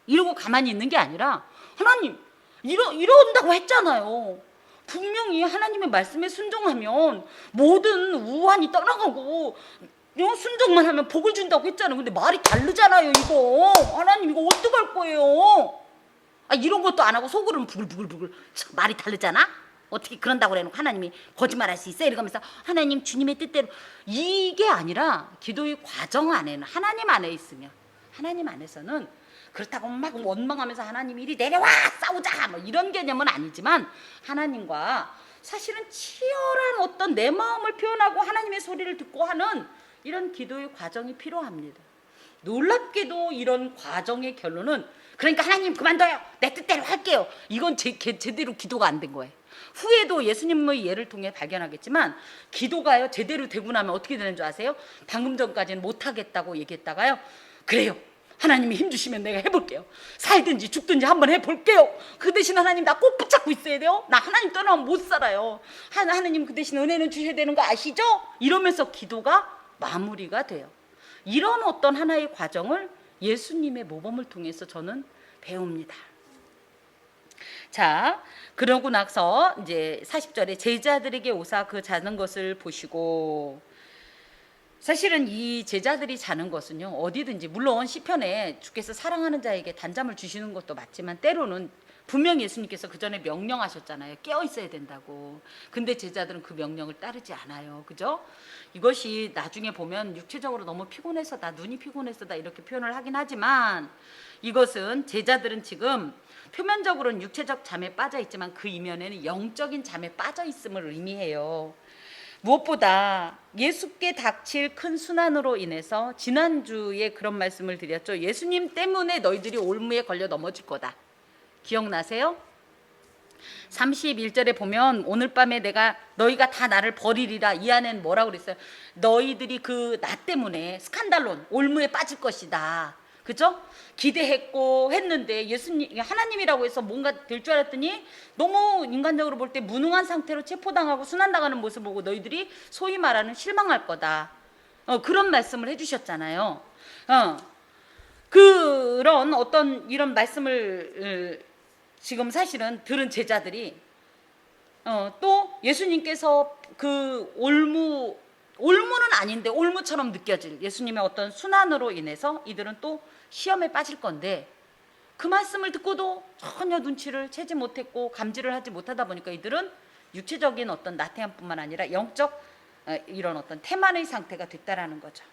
이러고 가만히 있는 게 아니라 하나님 이런다고 했잖아요. 분명히 하나님의 말씀에 순종하면 모든 우환이 떠나가고 순종만 하면 복을 준다고 했잖아요. 근데 말이 다르잖아요. 이거 하나님 이거 어떡할 거예요? 이런 것도 안 하고 속으로는 부글부글 말이 다르잖아. 어떻게 그런다고 그래놓고 하나님이 거짓말할 수 있어요? 이러면서 하나님 주님의 뜻대로, 이게 아니라 기도의 과정 안에는 하나님 안에 있으면, 하나님 안에서는 그렇다고 막 원망하면서 하나님 이리 내려와 싸우자 뭐 이런 개념은 아니지만 하나님과 사실은 치열한 어떤 내 마음을 표현하고 하나님의 소리를 듣고 하는 이런 기도의 과정이 필요합니다. 놀랍게도 이런 과정의 결론은 그러니까 하나님 그만둬요. 내 뜻대로 할게요. 이건 제대로 기도가 안 된 거예요. 후에도 예수님의 예를 통해 발견하겠지만 기도가요 제대로 되고 나면 어떻게 되는 줄 아세요? 방금 전까지는 못하겠다고 얘기했다가요, 그래요 하나님이 힘주시면 내가 해볼게요. 살든지 죽든지 한번 해볼게요. 그 대신 하나님 나 꼭 붙잡고 있어야 돼요. 나 하나님 떠나면 못 살아요. 하나님 그 대신 은혜는 주셔야 되는 거 아시죠? 이러면서 기도가 마무리가 돼요. 이런 어떤 하나의 과정을 예수님의 모범을 통해서 저는 배웁니다. 자, 그러고 나서 이제 40절에 제자들에게 오사 그 자는 것을 보시고, 사실은 이 제자들이 자는 것은요 어디든지, 물론 시편에 주께서 사랑하는 자에게 단잠을 주시는 것도 맞지만 때로는 분명히 예수님께서 그 전에 명령하셨잖아요. 깨어 있어야 된다고. 근데 제자들은 그 명령을 따르지 않아요. 그죠? 이것이 나중에 보면 육체적으로 너무 피곤해서다, 눈이 피곤해서다 이렇게 표현을 하긴 하지만, 이것은 제자들은 지금 표면적으로는 육체적 잠에 빠져 있지만 그 이면에는 영적인 잠에 빠져 있음을 의미해요. 무엇보다 예수께 닥칠 큰 순환으로 인해서 지난주에 그런 말씀을 드렸죠. 예수님 때문에 너희들이 올무에 걸려 넘어질 거다. 기억나세요? 31절에 보면 오늘 밤에 너희가 다 나를 버리리라. 이 안에는 뭐라고 그랬어요? 너희들이 그 나 때문에 스칸달론 올무에 빠질 것이다. 그죠? 기대했고 했는데 예수님 하나님이라고 해서 뭔가 될 줄 알았더니 너무 인간적으로 볼 때 무능한 상태로 체포당하고 순환당하는 모습을 보고 너희들이 소위 말하는 실망할 거다. 그런 말씀을 해주셨잖아요. 그런 어떤 이런 말씀을 지금 사실은 들은 제자들이 또 예수님께서 그 올무는 아닌데 올무처럼 느껴질 예수님의 어떤 순환으로 인해서 이들은 또 시험에 빠질 건데 그 말씀을 듣고도 전혀 눈치를 채지 못했고 감지를 하지 못하다 보니까 이들은 육체적인 어떤 나태함뿐만 아니라 영적 이런 어떤 태만의 상태가 됐다라는 거죠.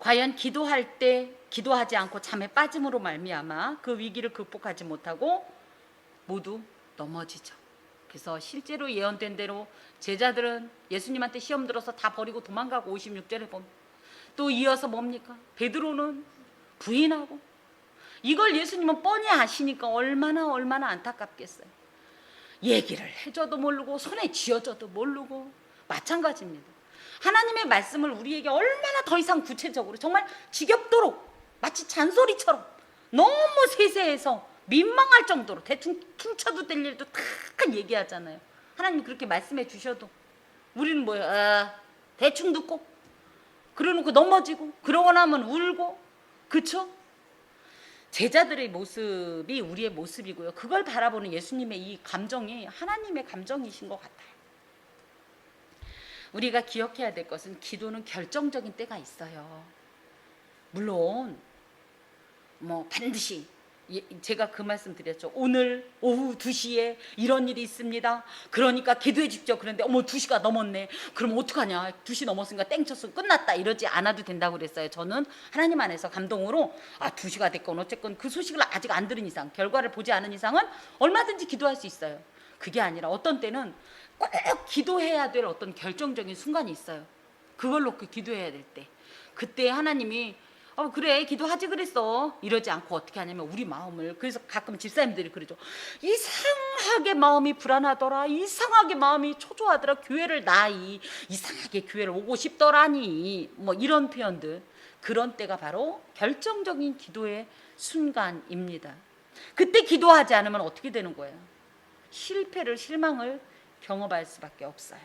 과연 기도할 때 기도하지 않고 잠에 빠짐으로 말미암아 그 위기를 극복하지 못하고 모두 넘어지죠. 그래서 실제로 예언된 대로 제자들은 예수님한테 시험 들어서 다 버리고 도망가고 56절에 보면 또 이어서 뭡니까? 베드로는 부인하고 이걸 예수님은 뻔히 아시니까 얼마나 안타깝겠어요. 얘기를 해줘도 모르고 손에 쥐어줘도 모르고 마찬가지입니다. 하나님의 말씀을 우리에게 얼마나 더 이상 구체적으로 정말 지겹도록 마치 잔소리처럼 너무 세세해서 민망할 정도로 대충 퉁쳐도 될 일도 다 얘기하잖아요. 하나님 그렇게 말씀해 주셔도 우리는 대충 듣고 그러놓고 넘어지고 그러고 나면 울고 그쵸? 제자들의 모습이 우리의 모습이고요. 그걸 바라보는 예수님의 이 감정이 하나님의 감정이신 것 같아요. 우리가 기억해야 될 것은 기도는 결정적인 때가 있어요. 물론 반드시 제가 그 말씀 드렸죠. 오늘 오후 2시에 이런 일이 있습니다. 그러니까 기도해 주십시오. 그런데 2시가 넘었네. 그럼 어떡하냐. 2시 넘었으니까 땡쳤어. 끝났다. 이러지 않아도 된다고 그랬어요. 저는 하나님 안에서 감동으로 2시가 됐건 어쨌건 그 소식을 아직 안 들은 이상 결과를 보지 않은 이상은 얼마든지 기도할 수 있어요. 그게 아니라 어떤 때는 꼭 기도해야 될 어떤 결정적인 순간이 있어요. 그걸 놓고 기도해야 될 때 그때 하나님이 그래 기도하지 그랬어 이러지 않고 어떻게 하냐면 우리 마음을 그래서 가끔 집사님들이 그러죠. 이상하게 마음이 불안하더라. 이상하게 마음이 초조하더라. 교회를 이상하게 교회를 오고 싶더라니 이런 표현들 그런 때가 바로 결정적인 기도의 순간입니다. 그때 기도하지 않으면 어떻게 되는 거예요? 실망을 경험할 수밖에 없어요.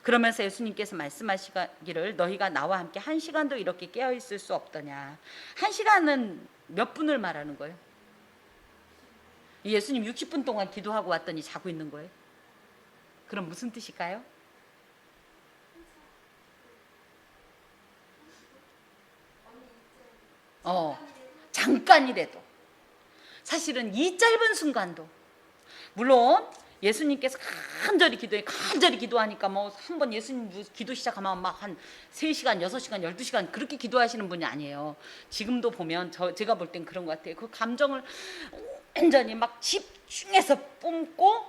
그러면서 예수님께서 말씀하시기를 너희가 나와 함께 1시간도 이렇게 깨어있을 수 없더냐. 1시간은 몇 분을 말하는 거예요? 예수님 60분 동안 기도하고 왔더니 자고 있는 거예요. 그럼 무슨 뜻일까요? 잠깐이라도 사실은 이 짧은 순간도 물론 예수님께서 간절히 기도하니까 한번 예수님 기도 시작하면 막 한 3시간, 6시간, 12시간 그렇게 기도하시는 분이 아니에요. 지금도 보면 제가 볼 땐 그런 것 같아요. 그 감정을 완전히 막 집중해서 뿜고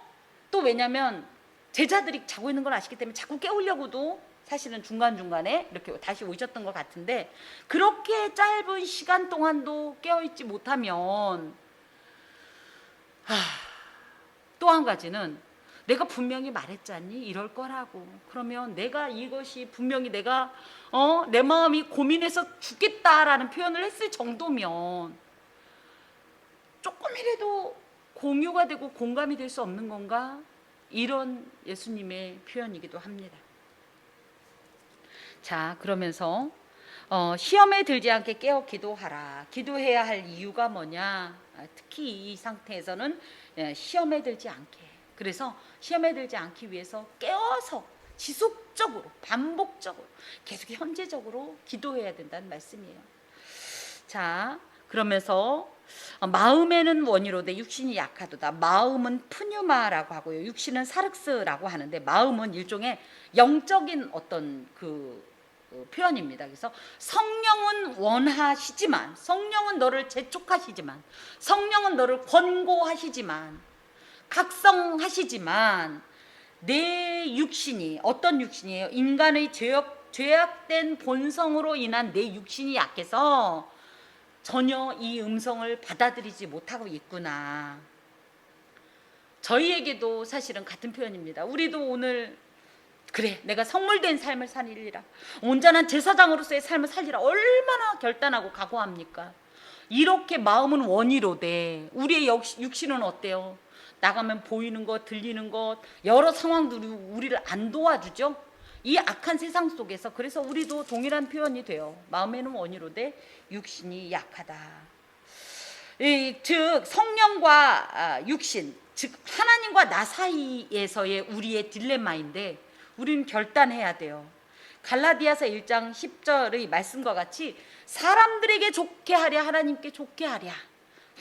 또 왜냐면 제자들이 자고 있는 걸 아시기 때문에 자꾸 깨우려고도 사실은 중간중간에 이렇게 다시 오셨던 것 같은데 그렇게 짧은 시간 동안도 깨어있지 못하면 또 한 가지는 내가 분명히 말했잖니 이럴 거라고. 그러면 내가 이것이 분명히 내가 내 마음이 고민해서 죽겠다라는 표현을 했을 정도면 조금이라도 공유가 되고 공감이 될 수 없는 건가? 이런 예수님의 표현이기도 합니다. 자, 그러면서 시험에 들지 않게 깨어 기도하라. 기도해야 할 이유가 뭐냐? 특히 이 상태에서는 시험에 들지 않게. 그래서 시험에 들지 않기 위해서 깨어서 지속적으로 반복적으로 계속 현재적으로 기도해야 된다는 말씀이에요. 자, 그러면서 마음에는 원이로되 육신이 약하도다. 마음은 푸뉴마라고 하고요. 육신은 사륵스라고 하는데 마음은 일종의 영적인 어떤 표현입니다. 그래서 성령은 원하시지만, 성령은 너를 재촉하시지만, 성령은 너를 권고하시지만, 각성하시지만, 내 육신이, 어떤 육신이에요? 인간의 죄악된 본성으로 인한 내 육신이 약해서 전혀 이 음성을 받아들이지 못하고 있구나. 저희에게도 사실은 같은 표현입니다. 우리도 오늘 그래, 내가 성물된 삶을 살리라, 온전한 제사장으로서의 삶을 살리라, 얼마나 결단하고 각오합니까? 이렇게 마음은 원이로되 우리의 육신은 어때요? 나가면 보이는 것, 들리는 것, 여러 상황들이 우리를 안 도와주죠. 이 악한 세상 속에서. 그래서 우리도 동일한 표현이 돼요. 마음에는 원이로되 육신이 약하다. 즉 성령과 육신, 즉 하나님과 나 사이에서의 우리의 딜레마인데 우리는 결단해야 돼요. 갈라디아서 1장 10절의 말씀과 같이 사람들에게 좋게 하랴 하나님께 좋게 하랴,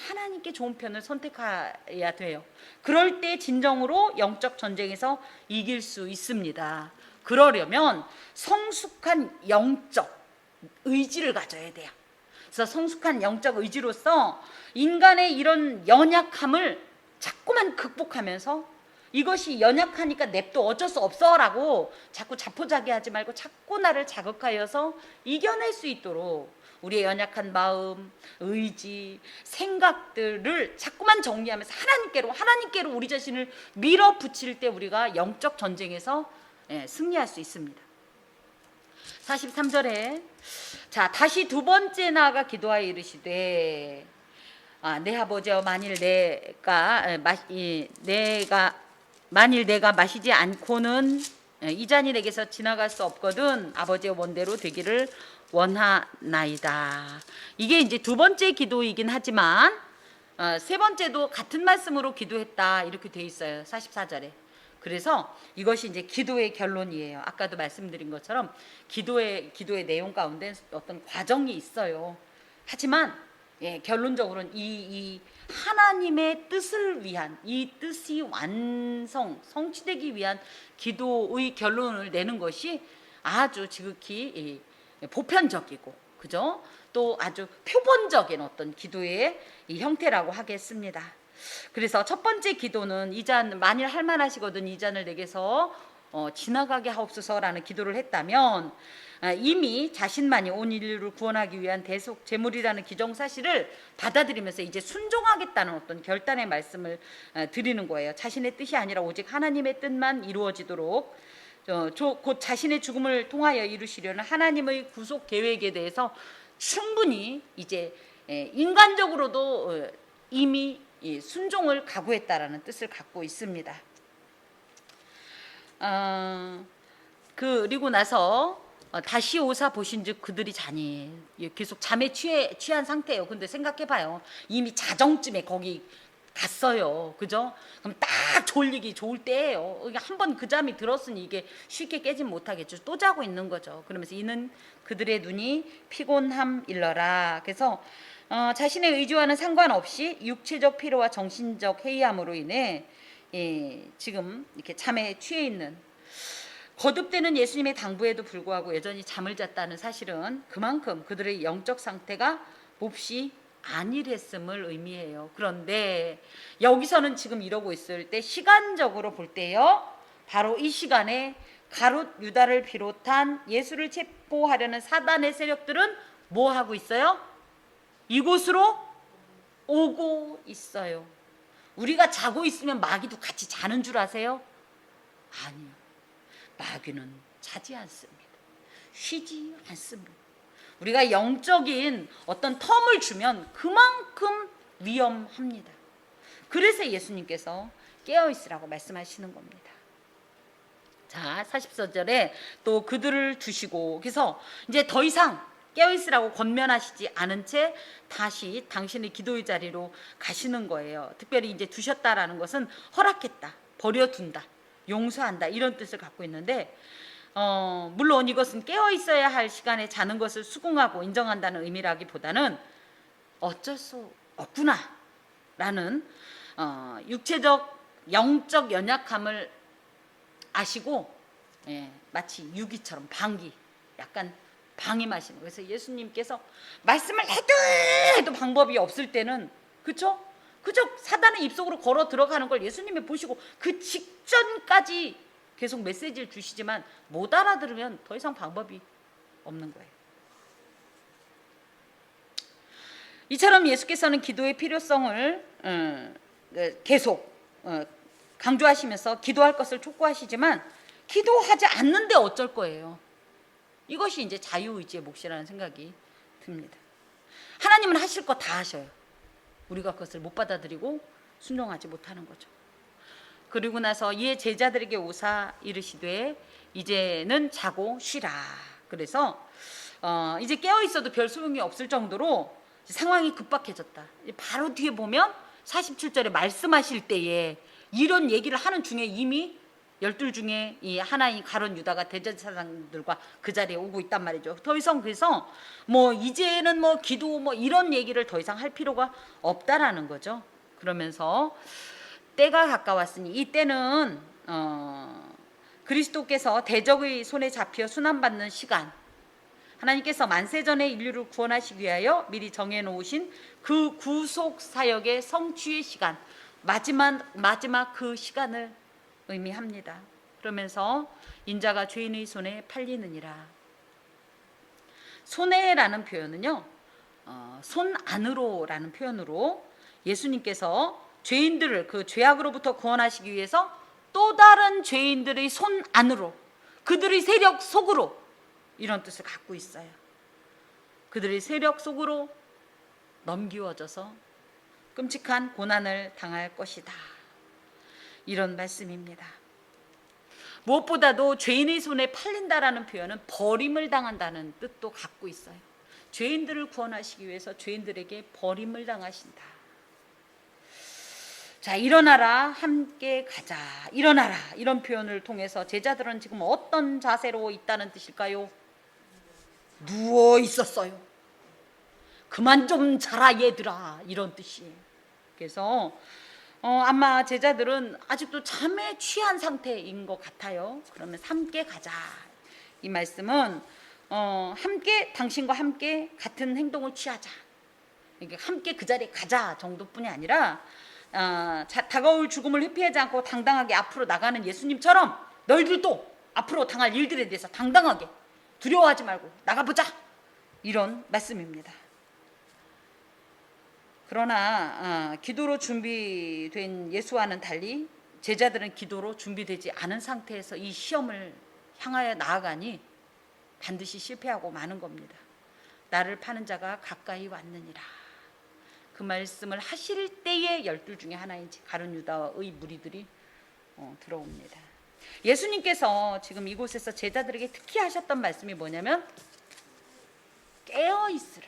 하나님께 좋은 편을 선택해야 돼요. 그럴 때 진정으로 영적 전쟁에서 이길 수 있습니다. 그러려면 성숙한 영적 의지를 가져야 돼요. 그래서 성숙한 영적 의지로서 인간의 이런 연약함을 자꾸만 극복하면서, 이것이 연약하니까 냅둬 어쩔 수 없어 라고 자꾸 자포자기하지 말고 자꾸 나를 자극하여서 이겨낼 수 있도록 우리의 연약한 마음, 의지, 생각들을 자꾸만 정리하면서 하나님께로 우리 자신을 밀어붙일 때 우리가 영적 전쟁에서 승리할 수 있습니다. 43절에 자, 다시 두 번째 나아가 기도하여 이르시되 내 아버지여, 만일 내가 마시지 않고는 이 잔이 내게서 지나갈 수 없거든 아버지의 원대로 되기를 원하나이다. 이게 이제 두 번째 기도이긴 하지만 세 번째도 같은 말씀으로 기도했다 이렇게 돼 있어요. 44절에. 그래서 이것이 이제 기도의 결론이에요. 아까도 말씀드린 것처럼 기도의 내용 가운데 어떤 과정이 있어요. 하지만 결론적으로는 이 하나님의 뜻을 위한, 이 뜻이 성취되기 위한 기도의 결론을 내는 것이 아주 지극히 보편적이고, 그죠? 또 아주 표본적인 어떤 기도의 이 형태라고 하겠습니다. 그래서 첫 번째 기도는 이 잔, 만일 할만하시거든 이 잔을 내게서 지나가게 하옵소서라는 기도를 했다면, 이미 자신만이 온 인류를 구원하기 위한 대속 제물이라는 기정사실을 받아들이면서 이제 순종하겠다는 어떤 결단의 말씀을 드리는 거예요. 자신의 뜻이 아니라 오직 하나님의 뜻만 이루어지도록 곧 자신의 죽음을 통하여 이루시려는 하나님의 구속 계획에 대해서 충분히 이제 인간적으로도 이미 순종을 각오했다라는 뜻을 갖고 있습니다. 그리고 나서 다시 오사 보신즉 그들이 자니, 계속 잠에 취한 상태예요. 근데 생각해봐요. 이미 자정쯤에 거기 갔어요. 그죠? 그럼 딱 졸리기 좋을 때예요. 한번 그 잠이 들었으니 이게 쉽게 깨진 못하겠죠. 또 자고 있는 거죠. 그러면서 이는 그들의 눈이 피곤함 일러라. 그래서 자신의 의지와는 상관없이 육체적 피로와 정신적 해이함으로 인해 지금 이렇게 잠에 취해 있는, 거듭되는 예수님의 당부에도 불구하고 여전히 잠을 잤다는 사실은 그만큼 그들의 영적 상태가 몹시 안일했음을 의미해요. 그런데 여기서는 지금 이러고 있을 때 시간적으로 볼 때요, 바로 이 시간에 가룟 유다를 비롯한 예수를 체포하려는 사단의 세력들은 뭐 하고 있어요? 이곳으로 오고 있어요. 우리가 자고 있으면 마귀도 같이 자는 줄 아세요? 아니요. 마귀는 자지 않습니다. 쉬지 않습니다. 우리가 영적인 어떤 텀을 주면 그만큼 위험합니다. 그래서 예수님께서 깨어있으라고 말씀하시는 겁니다. 자, 44절에 또 그들을 두시고, 그래서 이제 더 이상 깨어있으라고 권면하시지 않은 채 다시 당신의 기도의 자리로 가시는 거예요. 특별히 이제 두셨다라는 것은 허락했다, 버려둔다, 용서한다 이런 뜻을 갖고 있는데, 물론 이것은 깨어 있어야 할 시간에 자는 것을 수긍하고 인정한다는 의미라기보다는 어쩔 수 없구나라는 육체적 영적 연약함을 아시고 마치 유기처럼 방귀, 약간 방임하시는 거예요. 그래서 예수님께서 말씀을 해도 방법이 없을 때는 그쵸? 그저 사단의 입속으로 걸어 들어가는 걸 예수님이 보시고 그 직전까지 계속 메시지를 주시지만 못 알아들으면 더 이상 방법이 없는 거예요. 이처럼 예수께서는 기도의 필요성을 계속 강조하시면서 기도할 것을 촉구하시지만 기도하지 않는데 어쩔 거예요. 이것이 이제 자유의지의 몫이라는 생각이 듭니다. 하나님은 하실 거 다 하셔요. 우리가 그것을 못 받아들이고 순종하지 못하는 거죠. 그리고 나서 이에 제자들에게 오사 이르시되 이제는 자고 쉬라. 그래서 이제 깨어 있어도 별 소용이 없을 정도로 상황이 급박해졌다. 바로 뒤에 보면 47절에 말씀하실 때에 이런 얘기를 하는 중에 이미 12 중에 이 하나인 가룟 유다가 대제사장들과 그 자리에 오고 있단 말이죠. 더 이상 그래서 뭐 이제는 뭐 기도 뭐 이런 얘기를 더 이상 할 필요가 없다라는 거죠. 그러면서 때가 가까웠으니 이 때는 그리스도께서 대적의 손에 잡혀 순환받는 시간, 하나님께서 만세전에 인류를 구원하시기 위하여 미리 정해놓으신 그 구속 사역의 성취의 시간, 마지막 그 시간을 의미합니다. 그러면서 인자가 죄인의 손에 팔리느니라. 손에라는 표현은요, 손 안으로라는 표현으로 예수님께서 죄인들을 그 죄악으로부터 구원하시기 위해서 또 다른 죄인들의 손 안으로, 그들의 세력 속으로, 이런 뜻을 갖고 있어요. 그들의 세력 속으로 넘기워져서 끔찍한 고난을 당할 것이다. 이런 말씀입니다. 무엇보다도 죄인의 손에 팔린다라는 표현은 버림을 당한다는 뜻도 갖고 있어요. 죄인들을 구원하시기 위해서 죄인들에게 버림을 당하신다. 자, 일어나라, 함께 가자. 일어나라, 이런 표현을 통해서 제자들은 지금 어떤 자세로 있다는 뜻일까요? 누워 있었어요. 그만 좀 자라 얘들아, 이런 뜻이에요. 그래서 아마 제자들은 아직도 잠에 취한 상태인 것 같아요. 그러면 함께 가자. 이 말씀은 함께, 당신과 함께 같은 행동을 취하자. 이게 함께 그 자리에 가자 정도뿐이 아니라 다가올 죽음을 회피하지 않고 당당하게 앞으로 나가는 예수님처럼 너희들도 앞으로 당할 일들에 대해서 당당하게 두려워하지 말고 나가보자. 이런 말씀입니다. 그러나 기도로 준비된 예수와는 달리 제자들은 기도로 준비되지 않은 상태에서 이 시험을 향하여 나아가니 반드시 실패하고 마는 겁니다. 나를 파는 자가 가까이 왔느니라. 그 말씀을 하실 때에 12 중에 하나인 가룟 유다의 무리들이 들어옵니다. 예수님께서 지금 이곳에서 제자들에게 특히 하셨던 말씀이 뭐냐면 깨어있으라.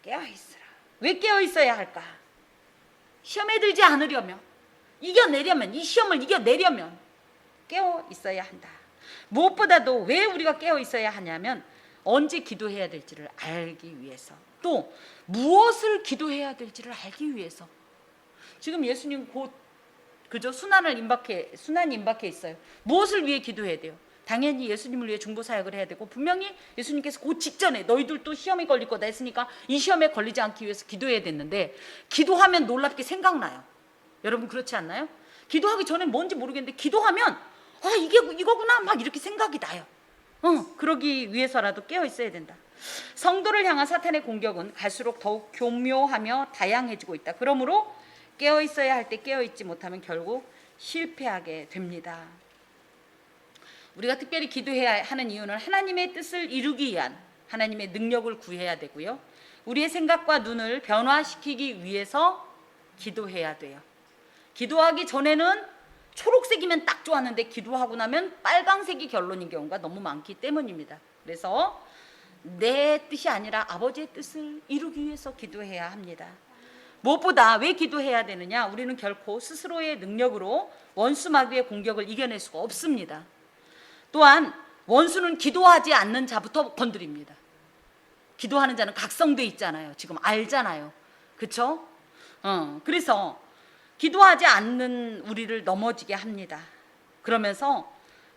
깨어있으라. 왜 깨어있어야 할까? 시험에 들지 않으려면, 이겨내려면, 이 시험을 이겨내려면 깨어있어야 한다. 무엇보다도 왜 우리가 깨어있어야 하냐면 언제 기도해야 될지를 알기 위해서, 또 무엇을 기도해야 될지를 알기 위해서. 지금 예수님 곧 그저 순환이 임박해 있어요. 무엇을 위해 기도해야 돼요? 당연히 예수님을 위해 중보사역을 해야 되고, 분명히 예수님께서 그 직전에 너희들도 시험에 걸릴 거다 했으니까 이 시험에 걸리지 않기 위해서 기도해야 됐는데, 기도하면 놀랍게 생각나요. 여러분 그렇지 않나요? 기도하기 전에 뭔지 모르겠는데 기도하면 이게 이거구나 막 이렇게 생각이 나요. 그러기 위해서라도 깨어 있어야 된다. 성도를 향한 사탄의 공격은 갈수록 더욱 교묘하며 다양해지고 있다. 그러므로 깨어 있어야 할 때 깨어 있지 못하면 결국 실패하게 됩니다. 우리가 특별히 기도해야 하는 이유는 하나님의 뜻을 이루기 위한 하나님의 능력을 구해야 되고요. 우리의 생각과 눈을 변화시키기 위해서 기도해야 돼요. 기도하기 전에는 초록색이면 딱 좋았는데 기도하고 나면 빨강색이 결론인 경우가 너무 많기 때문입니다. 그래서 내 뜻이 아니라 아버지의 뜻을 이루기 위해서 기도해야 합니다. 무엇보다 왜 기도해야 되느냐? 우리는 결코 스스로의 능력으로 원수 마귀의 공격을 이겨낼 수가 없습니다. 또한 원수는 기도하지 않는 자부터 건드립니다. 기도하는 자는 각성돼 있잖아요. 지금 알잖아요. 그렇죠? 그래서 기도하지 않는 우리를 넘어지게 합니다. 그러면서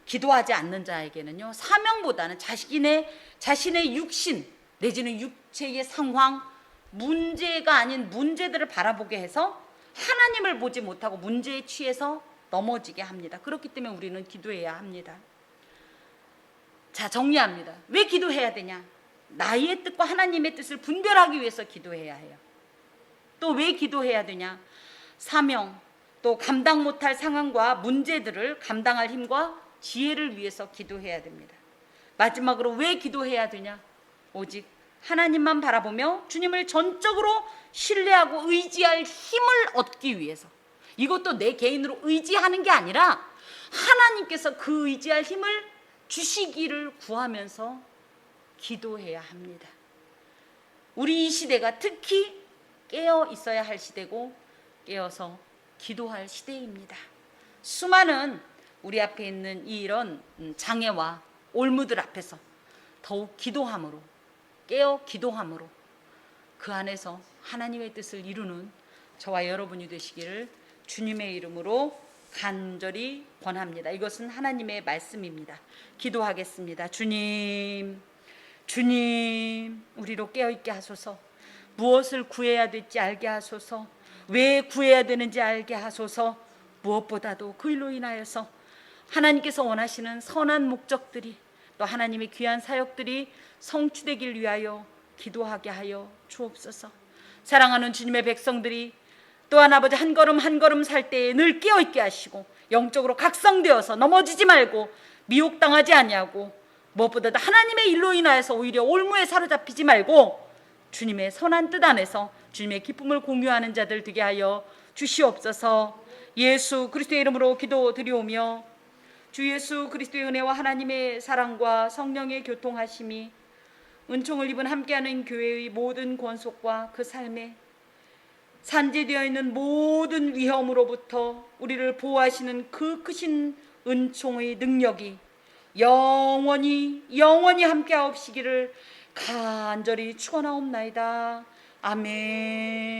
기도하지 않는 자에게는요, 사명보다는 자신의 육신 내지는 육체의 상황, 문제가 아닌 문제들을 바라보게 해서 하나님을 보지 못하고 문제에 취해서 넘어지게 합니다. 그렇기 때문에 우리는 기도해야 합니다. 자, 정리합니다. 왜 기도해야 되냐? 나의 뜻과 하나님의 뜻을 분별하기 위해서 기도해야 해요. 또 왜 기도해야 되냐? 사명, 또 감당 못할 상황과 문제들을 감당할 힘과 지혜를 위해서 기도해야 됩니다. 마지막으로 왜 기도해야 되냐? 오직 하나님만 바라보며 주님을 전적으로 신뢰하고 의지할 힘을 얻기 위해서. 이것도 내 개인으로 의지하는 게 아니라 하나님께서 그 의지할 힘을 주시기를 구하면서 기도해야 합니다. 우리 이 시대가 특히 깨어 있어야 할 시대고 깨어서 기도할 시대입니다. 수많은 우리 앞에 있는 이런 장애와 올무들 앞에서 더욱 기도함으로, 깨어 기도함으로 그 안에서 하나님의 뜻을 이루는 저와 여러분이 되시기를 주님의 이름으로 간절히 권합니다. 이것은 하나님의 말씀입니다. 기도하겠습니다. 주님, 우리로 깨어있게 하소서. 무엇을 구해야 될지 알게 하소서. 왜 구해야 되는지 알게 하소서. 무엇보다도 그 일로 인하여서 하나님께서 원하시는 선한 목적들이, 또 하나님의 귀한 사역들이 성취되길 위하여 기도하게 하여 주옵소서. 사랑하는 주님의 백성들이 또한 아버지 한 걸음 한 걸음 살 때에 늘 깨어있게 하시고 영적으로 각성되어서 넘어지지 말고 미혹당하지 아니하고 무엇보다도 하나님의 일로 인하여서 오히려 올무에 사로잡히지 말고 주님의 선한 뜻 안에서 주님의 기쁨을 공유하는 자들 되게 하여 주시옵소서. 예수 그리스도의 이름으로 기도드리오며 주 예수 그리스도의 은혜와 하나님의 사랑과 성령의 교통하심이 은총을 입은 함께하는 교회의 모든 권속과 그 삶에 산재되어 있는 모든 위험으로부터 우리를 보호하시는 그 크신 은총의 능력이 영원히 함께하옵시기를 간절히 축원하옵나이다. 아멘.